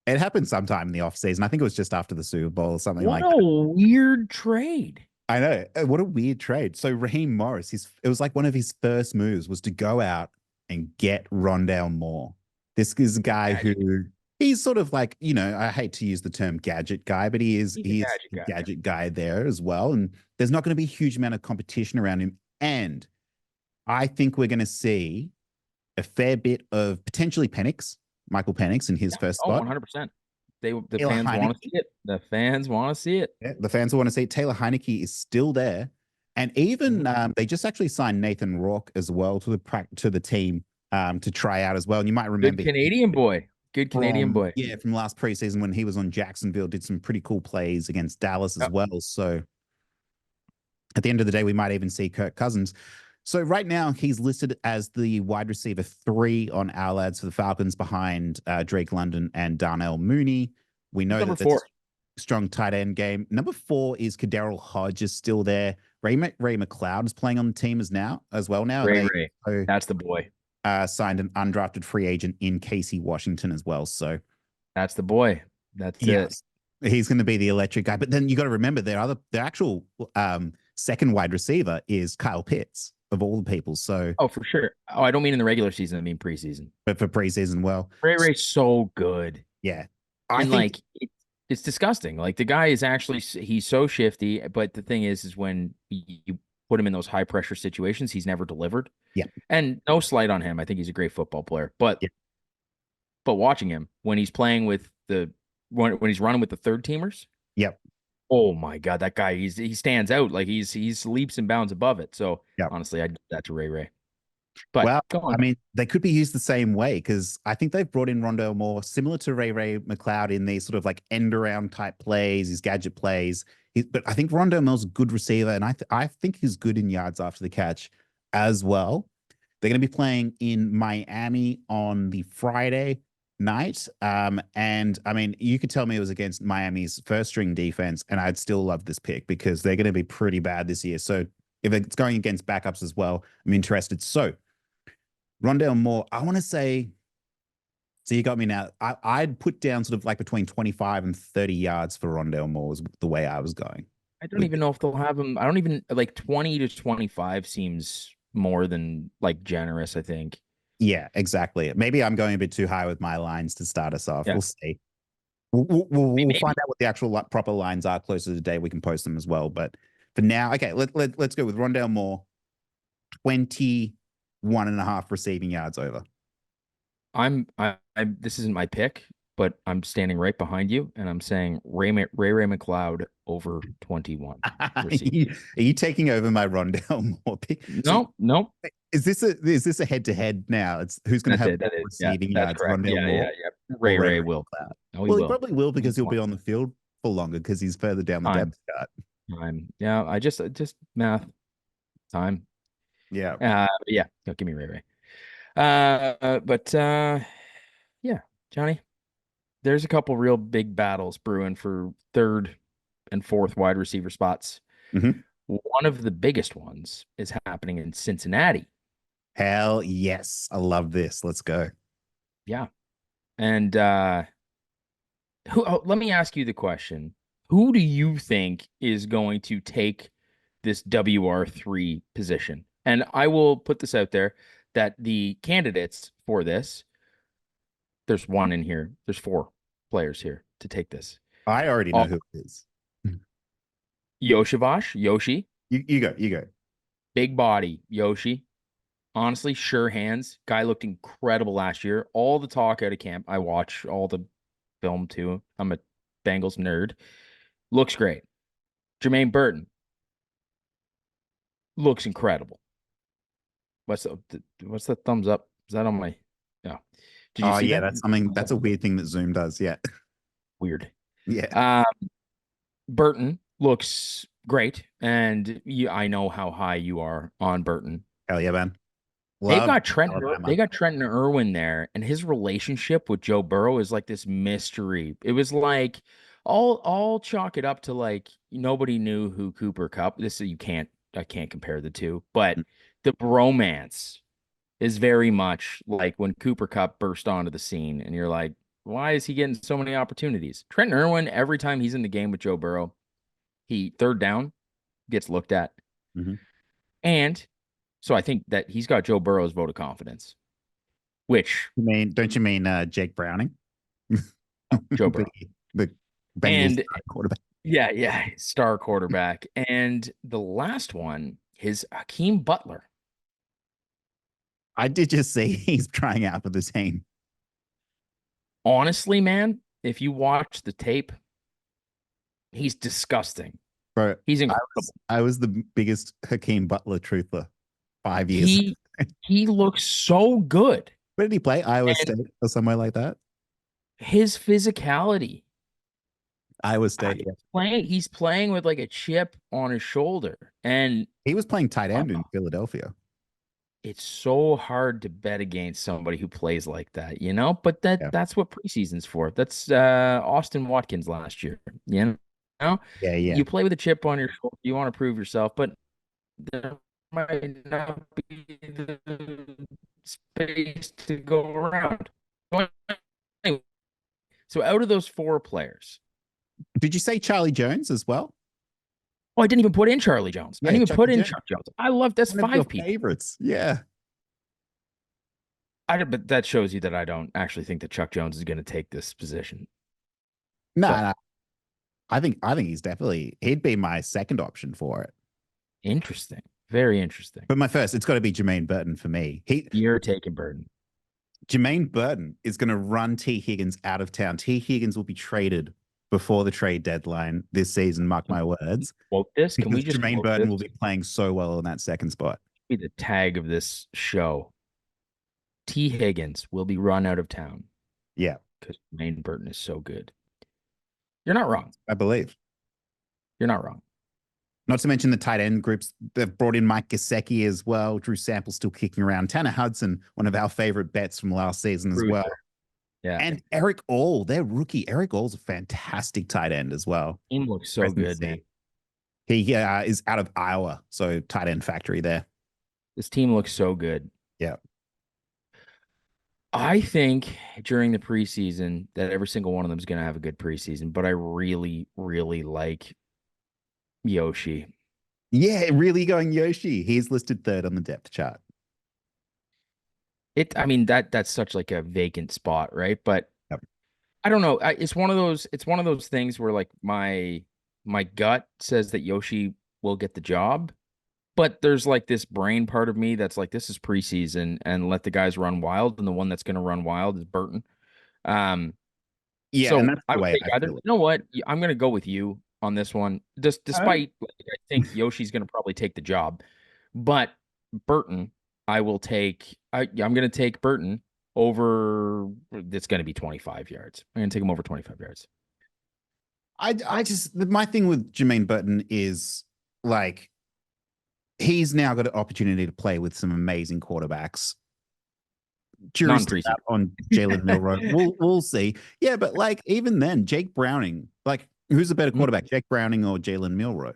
It happened sometime in the offseason. I think it was just after the Super Bowl or something like that. What a weird trade. I know. What a weird trade. So Raheem Morris, it was like one of his first moves was to go out and get Rondale Moore. This is a guy who he's sort of like, I hate to use the term gadget guy, but he's a gadget guy there as well. And there's not going to be a huge amount of competition around him. And I think we're going to see a fair bit of potentially Michael Penix in his first spot. 100%. The fans want to see it. The fans want to see it. Yeah, the fans want to see it. Taylor Heinicke is still there. And even they just actually signed Nathan Rourke as well to the team to try out as well. And you might remember Good Canadian boy. Yeah, from last preseason when he was on Jacksonville, did some pretty cool plays against Dallas as well. So at the end of the day, we might even see Kirk Cousins. So right now, he's listed as the wide receiver 3 on our lads for the Falcons behind Drake London and Darnell Mooney. We know that that's a strong tight end game. Number 4 is Kaderil Hodge is still there. Ray McLeod is playing on the team as well now. Ray. That's the boy. Signed an undrafted free agent in Casey Washington as well. So that's the boy. That's it. He's going to be the electric guy. But then you got to remember their actual second wide receiver is Kyle Pitts. Of all the people, so for sure. I don't mean in the regular season. I mean preseason. But for preseason, well, Ray's so good. Yeah, I think it's disgusting. Like the guy is actually he's so shifty. But the thing is when you put him in those high pressure situations, he's never delivered. Yeah, and no slight on him. I think he's a great football player. But watching him when he's playing with when he's running with the third teamers. Yep. Oh my God, that guy, he stands out. Like he's leaps and bounds above it. So honestly, I'd do that to Ray. But I mean, they could be used the same way because I think they've brought in Rondale Moore similar to Ray McLeod in these sort of like end around type plays, these gadget plays. But I think Rondale Moore's a good receiver, and I think he's good in yards after the catch as well. They're going to be playing in Miami on the Friday night. And I mean, you could tell me it was against Miami's first string defense, and I'd still love this pick because they're going to be pretty bad this year. So if it's going against backups as well, I'm interested. So Rondale Moore, I want to say, so you got me now. I'd put down sort of like between 25 and 30 yards for Rondale Moore is the way I was going. I don't even know if they'll have him. I don't even like 20 to 25 seems more than like generous, I think. Yeah, exactly. Maybe I'm going a bit too high with my lines to start us off. Yeah. We'll see. We'll find out what the actual proper lines are closer to the day. We can post them as well. But for now, okay, let's go with Rondale Moore, 21.5 receiving yards over. This isn't my pick, but I'm standing right behind you, and I'm saying Ray McLeod over 21 Are receiving. you taking over my Rondale more pick? So No, no, is this a head to head now? It's who's going to that's have it. more That is, yeah, receiving that's yards, correct. Rondale Yeah, yeah, Moore yeah. or Ray Ray will. McLeod? Oh, he Well, he will. probably will because He's he'll one be on the field for longer because he's further down the time, depth chart. time. Yeah, I just math time. Yeah. Yeah, no, give me Ray Ray. But yeah, Johnny, there's a couple real big battles brewing for third and fourth wide receiver spots. Mhm. One of the biggest ones is happening in Cincinnati. Hell yes. I love this. Let's go. Yeah. And let me ask you the question. Who do you think is going to take this WR3 position? And I will put this out there that the candidates for this, there's one in here. There's four players here to take this. I already know who it is. Yoshi, You go. You go. big body, Yoshi. Honestly, sure hands. Guy looked incredible last year. All the talk out of camp. I watch all the film too. I'm a Bengals nerd. Looks great. Jermaine Berton looks incredible. What's the thumbs up? Is that on my? Yeah. Did you Oh see yeah, that? that's something. That's a weird thing that Zoom does. Yeah. Weird. Yeah. Burton looks great, and I know how high you are on Burton. Hell yeah, man. They've Love got Alabama. Trenton Irwin there, and his relationship with Joe Burrow is like this mystery. It was like I'll chalk it up to like nobody knew who Cooper Kupp. I can't compare the two, but the bromance is very much like when Cooper Kupp burst onto the scene, and you're like, why is he getting so many opportunities? Trenton Irwin, every time he's in the game with Joe Burrow, he third down gets looked at. Mhm. And so I think that he's got Joe Burrow's vote of confidence, which Don't you mean Jake Browning? Joe the, Burrow. the Bengals And quarterback. yeah, yeah, star quarterback. And the last one is Hakeem Butler. I did just see he's trying out for the team. Honestly, man, if you watch the tape, he's disgusting. Bro, He's incredible. I was the biggest Hakeem Butler truther 5 years. He he looks so good. Where did he play? Iowa And State or somewhere like that? his physicality. Iowa State, yeah. He's playing with like a chip on his shoulder. And He was playing tight end in Philadelphia. it's so hard to bet against somebody who plays like that, you know? But Yeah. that's what preseason's for. That's Austin Watkins last year, you know? Yeah, yeah. You play with a chip on your shoulder, you want to prove yourself, but there might not be the space to go around. So out of those four players, Did you say Charlie Jones as well? oh, I didn't even put in Charlie Jones. I Yeah, didn't even Chuck put in Jones. Chuck Jones. I love that's One of your five people. favorites. Yeah. But that shows you that I don't actually think that Chuck Jones is going to take this position. No, But no. I think he'd be my second option for it. interesting. Very interesting. But my first, it's got to be Jermaine Burton for me. You're taking Burton. Jermaine Burton is going to run T. Higgins out of town. T. Higgins will be traded before the trade deadline this season. Mark my words. Quote this. Can we Because just Jermaine quote Burton this? will be playing so well in that second spot. Be the tag of this show. T. Higgins will be run out of town Yeah, because Jermaine Burton is so good. You're not wrong. I believe. You're not wrong. Not to mention the tight end groups. They've brought in Mike Gesicki as well. Drew Sample still kicking around. Tanner Hudson, one of our favorite bets from last season as well. Yeah. And Eric All, their rookie. Eric All's a fantastic tight end as well. Team looks so good, man. He is out of Iowa, so tight end factory there. This team looks so good. Yeah. I think during the preseason that every single one of them is going to have a good preseason, but I really, really like Yoshi. Yeah, really going Yoshi. He's listed third on the depth chart. I mean, that's such like a vacant spot, right? But Yep. I don't know. It's one of those things where like my gut says that Yoshi will get the job, but there's like this brain part of me that's like, this is preseason and let the guys run wild, and the one that's going to run wild is Burton. Yeah, and So that's I the would way take I either. You feel it. know what? I'm going to go with you on this one. Just Oh. despite like, I think Yoshi's going to probably take the job, but Burton, I will take. I'm going to take Burton over. It's going to be 25 yards. I'm going to take him over 25 yards. I just my thing with Jermaine Burton is like he's now got an opportunity to play with some amazing quarterbacks. Not Jury's in still preseason. out on Jalen Milroe. We'll see. Yeah, but like even then, Jake Browning, like who's the better Mm. quarterback, Jake Browning or Jalen Milroe?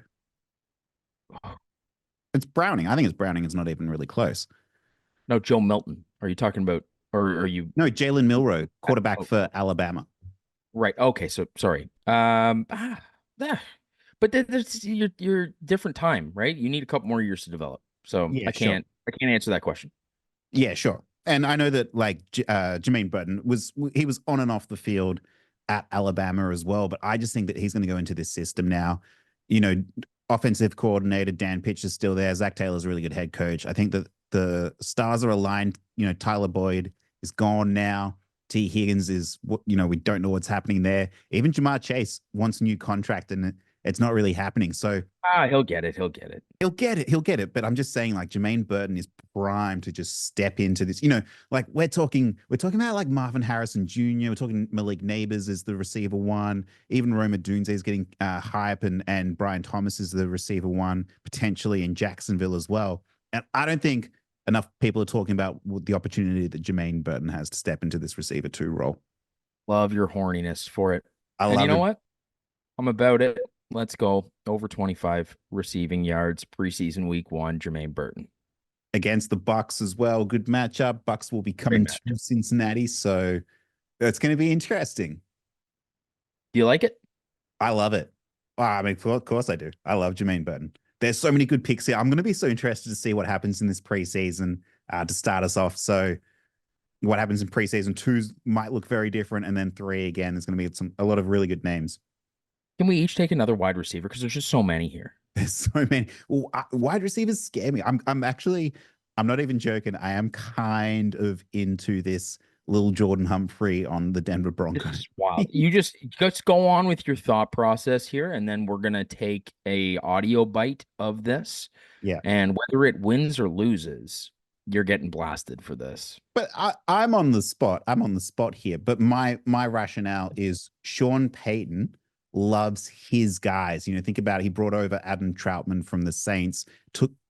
It's Browning. I think it's Browning. It's not even really close. No, Joe Milton. Are you talking about, or are you? No, Jalen Milroe, quarterback Oh, for Alabama. right. Okay. So sorry. Ah, but there's your different time, right? You need a couple more years to develop. So Yeah, sure. I can't answer that question. Yeah, sure. And I know that like Jermaine Burton he was on and off the field at Alabama as well, but I just think that he's going to go into this system now. You know, offensive coordinator Dan Pitch is still there. Zach Taylor's a really good head coach. I think that the stars are aligned. You know, Tyler Boyd is gone now. T. Higgins is we don't know what's happening there. Even Jamar Chase wants a new contract, and it's not really happening. So Ah, he'll get it. He'll get it. he'll get it. He'll get it. But I'm just saying, like Jermaine Burton is primed to just step into this. Like we're talking about like Marvin Harrison Jr. We're talking Malik Neighbors is the receiver one. Even Roma Dunze is getting hype, and Brian Thomas is the receiver one potentially in Jacksonville as well. And I don't think enough people are talking about the opportunity that Jermaine Burton has to step into this receiver two role. Love your horniness for it. I And you love know it. what? I'm about it. Let's go over 25 receiving yards preseason week 1, Jermaine Burton. Against the Bucks as well. Good matchup. Bucks will be Great coming to matchup. Cincinnati, so it's going to be interesting. Do you like it? I love it. I mean, of course I do. I love Jermaine Burton. There's so many good picks here. I'm going to be so interested to see what happens in this preseason to start us off. So, what happens in preseason two might look very different, and then three again. There's going to be a lot of really good names. Can we each take another wide receiver? Because there's just so many here. There's so many. Well, wide receivers scare me. I'm not even joking. I am kind of into this little Jordan Humphrey on the Denver This Broncos. is wild. You just go on with your thought process here, and then we're gonna take a audio bite of this. Yeah. And whether it wins or loses, you're getting blasted for this. But I'm on the spot. I'm on the spot here. But my rationale is Sean Payton loves his guys. Think about it. He brought over Adam Troutman from the Saints,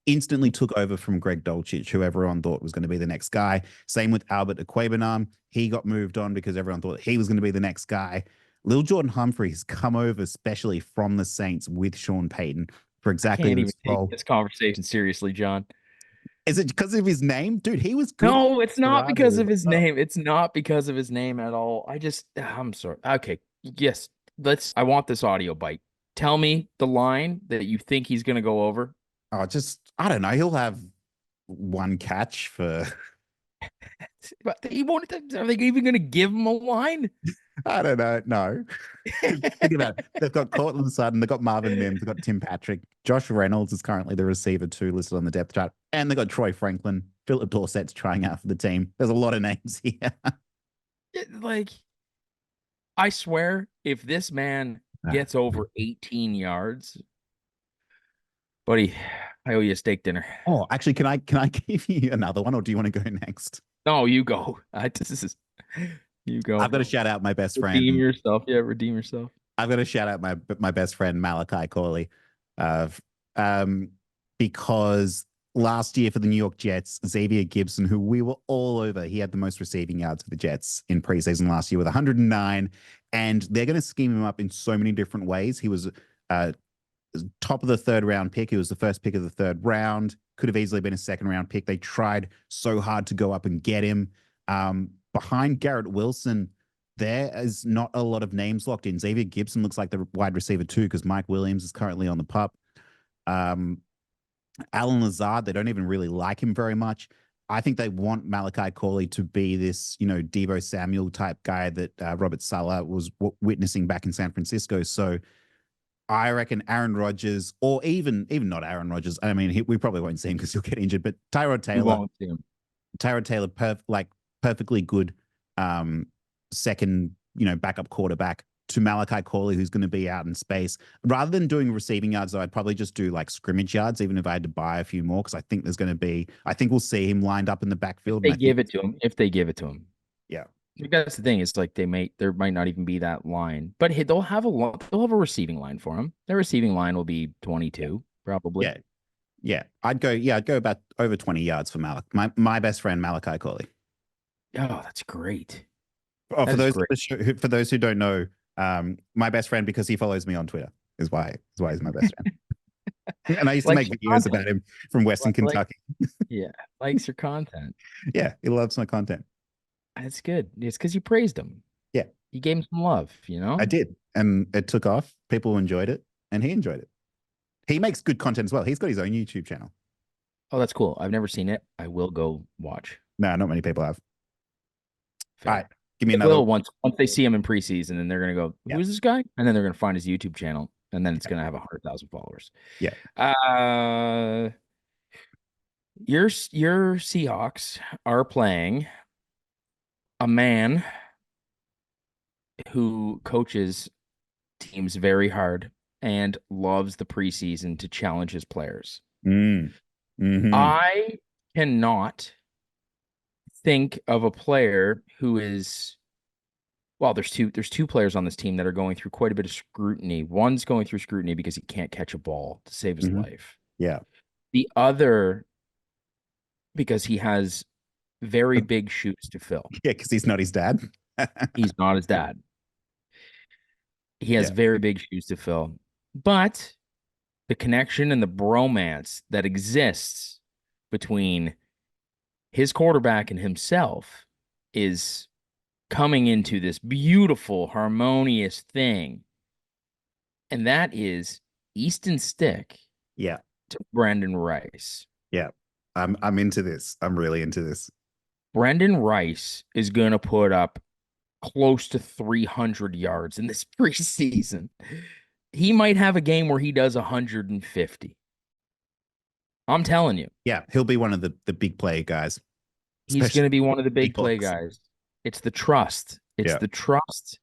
instantly took over from Greg Dulcich, who everyone thought was going to be the next guy. Same with Albert Equabanam. He got moved on because everyone thought he was going to be the next guy. Lil Jordan Humphreys come over especially from the Saints with Sean Payton for I exactly can't even this take role. this conversation seriously, John. Is it because of his name? Dude, he was good. No, it's not because Colorado of as his well. name. It's not because of his name at all. I'm sorry. Okay. Yes. I want this audio bite. Tell me the line that you think he's going to go over. Oh, I don't know. He'll have one catch for, But he won't, are they even going to give him a line? I don't know. No. Think about it. They've got Cortland Sutton, they've got Marvin Mims, they've got Tim Patrick. Josh Reynolds is currently the receiver two listed on the depth chart. And they've got Troy Franklin. Philip Dorsett's trying out for the team. There's a lot of names here. Like, I swear, if this man gets over 18 yards, buddy, I owe you a steak dinner. Oh, actually, can I give you another one, or do you want to go next? No, you go. You go. I've got to shout out my best Redeem friend. yourself. Yeah, redeem yourself. I've got to shout out my best friend Malachi Corley, uh, um, because last year for the New York Jets, Xavier Gibson, who we were all over, he had the most receiving yards for the Jets in preseason last year with 109, and they're going to scheme him up in so many different ways. He was top of the third round pick. He was the first pick of the third round. Could have easily been a second round pick. They tried so hard to go up and get him. Behind Garrett Wilson, there is not a lot of names locked in. Xavier Gibson looks like the wide receiver too, because Mike Williams is currently on the pup. Alan Lazard, they don't even really like him very much. I think they want Malachi Corley to be this, Devo Samuel type guy that Robert Saleh was witnessing back in San Francisco. So I reckon Aaron Rodgers, or even not Aaron Rodgers. I mean, we probably won't see him because he'll get injured. But Tyrod We Taylor, won't see him. Perfectly good second backup quarterback to Malachi Corley, who's going to be out in space. Rather than doing receiving yards, though, I'd probably just do like scrimmage yards, even if I had to buy a few more, because I think we'll see him lined up in the backfield. They give it to him. If they give it to him. Yeah. That's the thing. It's like there might not even be that line, but hey, they'll have a receiving line for him. Their receiving line will be 22, probably. Yeah. Yeah. I'd go about over 20 yards for my best friend, Malachi Corley. Oh, that's great. Oh, for those who don't know, my best friend, because he follows me on Twitter, is why he's my best friend. And I used to make videos about him from Western Kentucky. Yeah, likes your content. Yeah, he loves my content. That's good. It's because you praised him. Yeah. You gave him some love, I did. And it took off. People enjoyed it, and he enjoyed it. He makes good content as well. He's got his own YouTube channel. Oh, that's cool. I've never seen it. I will go watch. No, not many people have. Fair. All right. Give me another. Once they see him in preseason, and they're gonna go, "Who's this guy?" And then they're gonna find his YouTube channel, and then it's gonna have 100,000 followers. Yeah. Your Seahawks are playing a man who coaches teams very hard and loves the preseason to challenge his players. I cannot think of a player who is there's two players on this team that are going through quite a bit of scrutiny. One's going through scrutiny because he can't catch a ball to save his life. Yeah. The other because he has very big shoes to fill. Yeah, because he's not his dad. He's not his dad. He has very big shoes to fill. But the connection and the bromance that exists between his quarterback and himself is coming into this beautiful, harmonious thing. And that is Easton Stick to Brendan Rice. Yeah. I'm into this. I'm really into this. Brendan Rice is going to put up close to 300 yards in this preseason. He might have a game where he does 150. I'm telling you. Yeah, he'll be one of the big play guys. He's going to be one of the big play guys. It's the trust. It's the trust.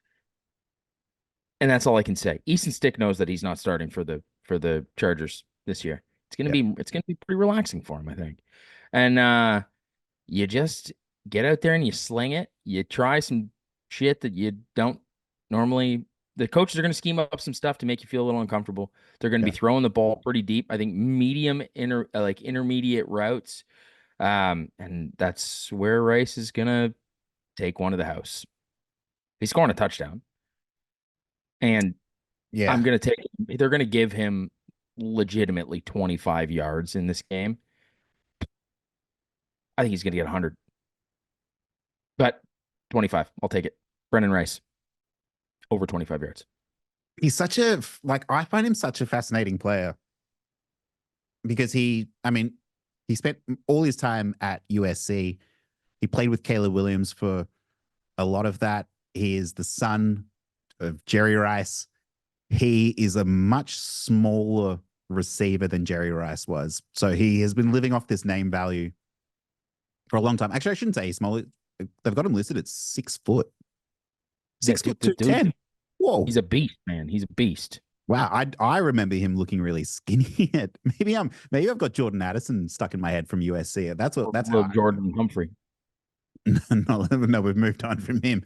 And that's all I can say. Easton Stick knows that he's not starting for the Chargers this year. It's going to be pretty relaxing for him, I think. And you just get out there and you sling it. You try some shit that you don't normally. The coaches are going to scheme up some stuff to make you feel a little uncomfortable. They're going to be throwing the ball pretty deep. I think medium intermediate routes. And that's where Rice is going to take one to the house. He's scoring a touchdown. And they're going to give him legitimately 25 yards in this game. I think he's going to get 100. But 25, I'll take it. Brendan Rice, over 25 yards. He's I find him such a fascinating player because he spent all his time at USC. He played with Caleb Williams for a lot of that. He is the son of Jerry Rice. He is a much smaller receiver than Jerry Rice was. So he has been living off this name value for a long time. Actually, I shouldn't say he's small. They've got him listed at 6 foot. 6 foot 210. Whoa. He's a beast, man. He's a beast. Wow. I remember him looking really skinny. Maybe I've got Jordan Mattison stuck in my head from USC. That's how Jordan Humphry. No, we've moved on from him.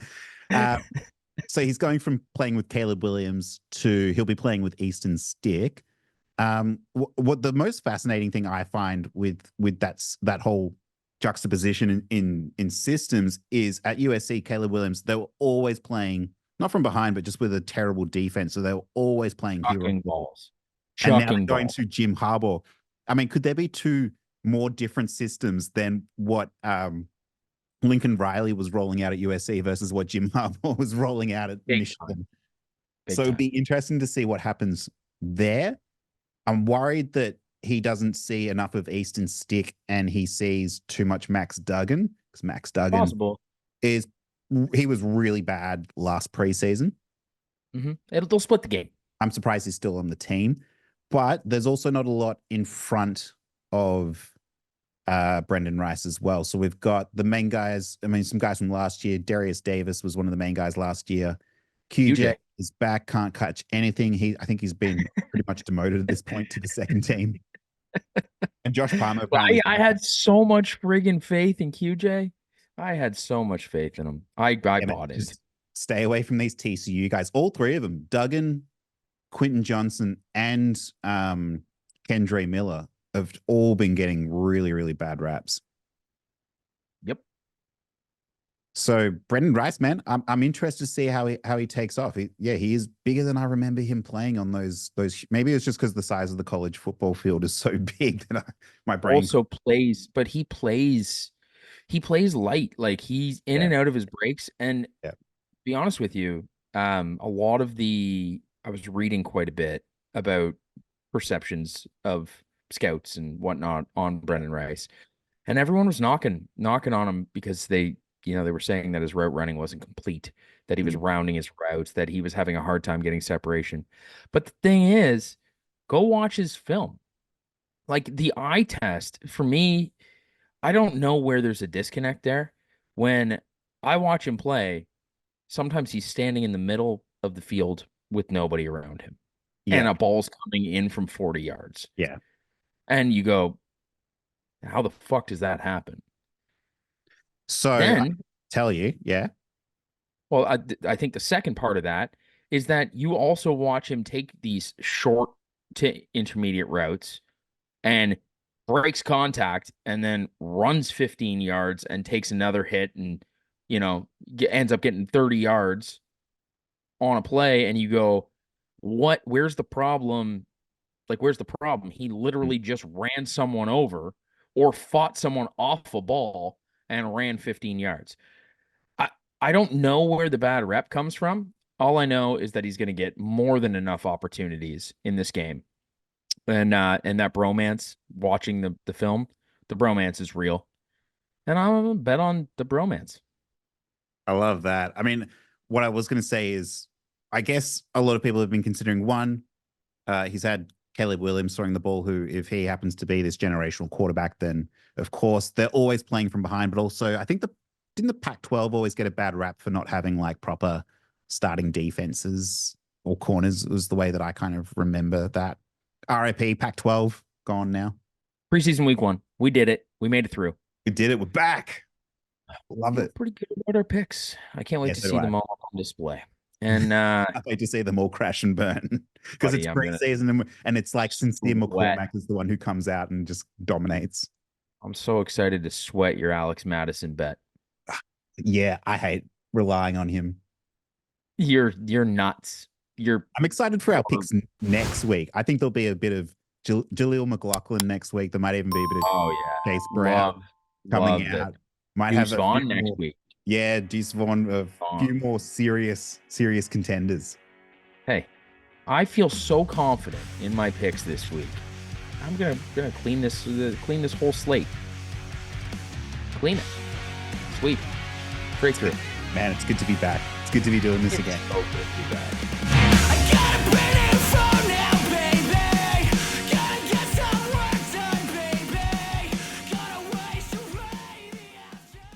So he's going from playing with Caleb Williams to he'll be playing with Easton Stick. What the most fascinating thing I find with that whole juxtaposition in systems is at USC, Caleb Williams, they were always playing not from behind, but just with a terrible defense. So they were always playing chucking balls. And now they're going to Jim Harbaugh. I mean, could there be two more different systems than what Lincoln Riley was rolling out at USC versus what Jim Harbaugh was rolling out at Michigan? So it'd be interesting to see what happens there. I'm worried that he doesn't see enough of Easton Stick and he sees too much Max Duggan, because Max Duggan he was really bad last preseason. They'll split the game. I'm surprised he's still on the team, but there's also not a lot in front of Brendan Rice as well. So we've got the main guys. I mean, some guys from last year. Darius Davis was one of the main guys last year. QJ is back, can't catch anything. I think he's been pretty much demoted at this point to the second team. And Josh Palmer apparently. I had so much friggin' faith in QJ. I had so much faith in him. I bought it. Stay away from these TCU guys. All three of them, Duggan, Quentin Johnson, and Kendre Miller, have all been getting really, really bad raps. Yep. So Brendan Rice, man, I'm interested to see how he takes off. He is bigger than I remember him playing on those. Maybe it's just because the size of the college football field is so big that my brain also plays, but he plays light. Like he's in and out of his breaks. And to be honest with you, a lot of I was reading quite a bit about perceptions of scouts and whatnot on Brendan Rice, and everyone was knocking on him because they were saying that his route running wasn't complete, that he was rounding his routes, that he was having a hard time getting separation. But the thing is, go watch his film. Like the eye test for me, I don't know where there's a disconnect there. When I watch him play, sometimes he's standing in the middle of the field with nobody around him. And a ball's coming in from 40 yards. Yeah. And you go, how the fuck does that happen? So then, I tell you, Well, I think the second part of that is that you also watch him take these short to intermediate routes and breaks contact and then runs 15 yards and takes another hit and, ends up getting 30 yards on a play. And you go, where's the problem? Like, where's the problem? He literally just ran someone over or fought someone off a ball and ran 15 yards. I don't know where the bad rep comes from. All I know is that he's going to get more than enough opportunities in this game. And that bromance, watching the film, the bromance is real. And I'm going to bet on the bromance. I love that. I mean, what I was going to say is, I guess a lot of people have been considering one, he's had Caleb Williams throwing the ball, who, if he happens to be this generational quarterback, then of course they're always playing from behind. But also, I think didn't the Pac-12 always get a bad rap for not having like proper starting defenses or corners? Was the way that I kind of remember that. RIP Pac-12, gone now. Preseason week 1, we did it. We made it through. We did it. We're back. Love it. Pretty good about our picks. I can't wait to see them all on display. And I wait to see them all crash and burn because it's preseason and it's like Sincere McCormack is the one who comes out and just dominates. I'm so excited to sweat your Alex Mattison bet. Yeah, I hate relying on him. You're nuts. I'm excited for our picks next week. I think there'll be a bit of Jaleel McLaughlin next week. There might even be a bit of Chase Brown coming out. Might have Vaughn next week. Yeah, Deuce Vaughn, a few more serious contenders. Hey, I feel so confident in my picks this week. I'm gonna clean this whole slate. Clean it. Sweep. Straight through. Man, it's good to be back. It's good to be doing this again. So good to be back. I gotta bring it from now, baby. Gotta get some work done, baby. Gotta waste away the afternoon.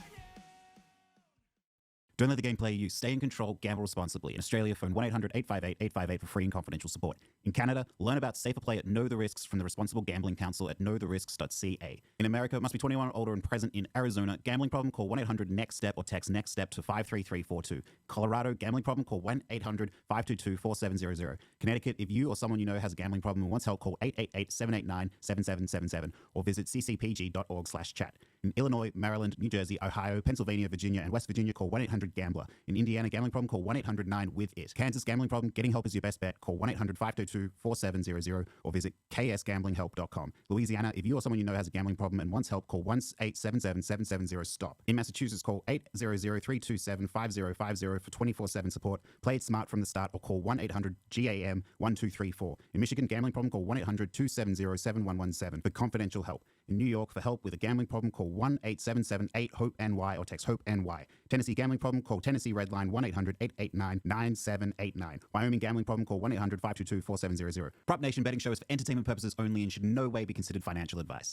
Don't let the game play you. Stay in control. Gamble responsibly. In Australia, phone 1-800-858-858 for free and confidential support. In Canada, learn about safer play at Know the Risks from the Responsible Gambling Council at knowtherisks.ca. In America, must be 21 or older and present. In Arizona, gambling problem, call 1-800-NEXT-STEP or text NEXT STEP to 53342. Colorado, gambling problem, call 1-800-522-4700. Connecticut, if you or someone you know has a gambling problem and wants help, call 888-789-7777 or visit ccpg.org/chat. In Illinois, Maryland, New Jersey, Ohio, Pennsylvania, Virginia, and West Virginia, call 1-800-GAMBLER. In Indiana, gambling problem, call 1-800-9-WITH-IT. Kansas, gambling problem, getting help is your best bet. Call 1-800-522-4700 or visit ksgamblinghelp.com. Louisiana, if you or someone you know has a gambling problem and wants help, call 1-877-770-STOP. In Massachusetts, call 800-327-5050 for 24/7 support. Play it smart from the start or call 1-800-GAM-1234. In Michigan, gambling problem, call 1-800-270-7117 for confidential help. In New York, for help with a gambling problem, call 1-877-8-HOPE-NY or text HOPE-NY. Tennessee gambling problem, call Tennessee Redline 1-800-889-9789. Wyoming gambling problem, call 1-800-522-4700. Prop Nation betting show is for entertainment purposes only and should in no way be considered financial advice.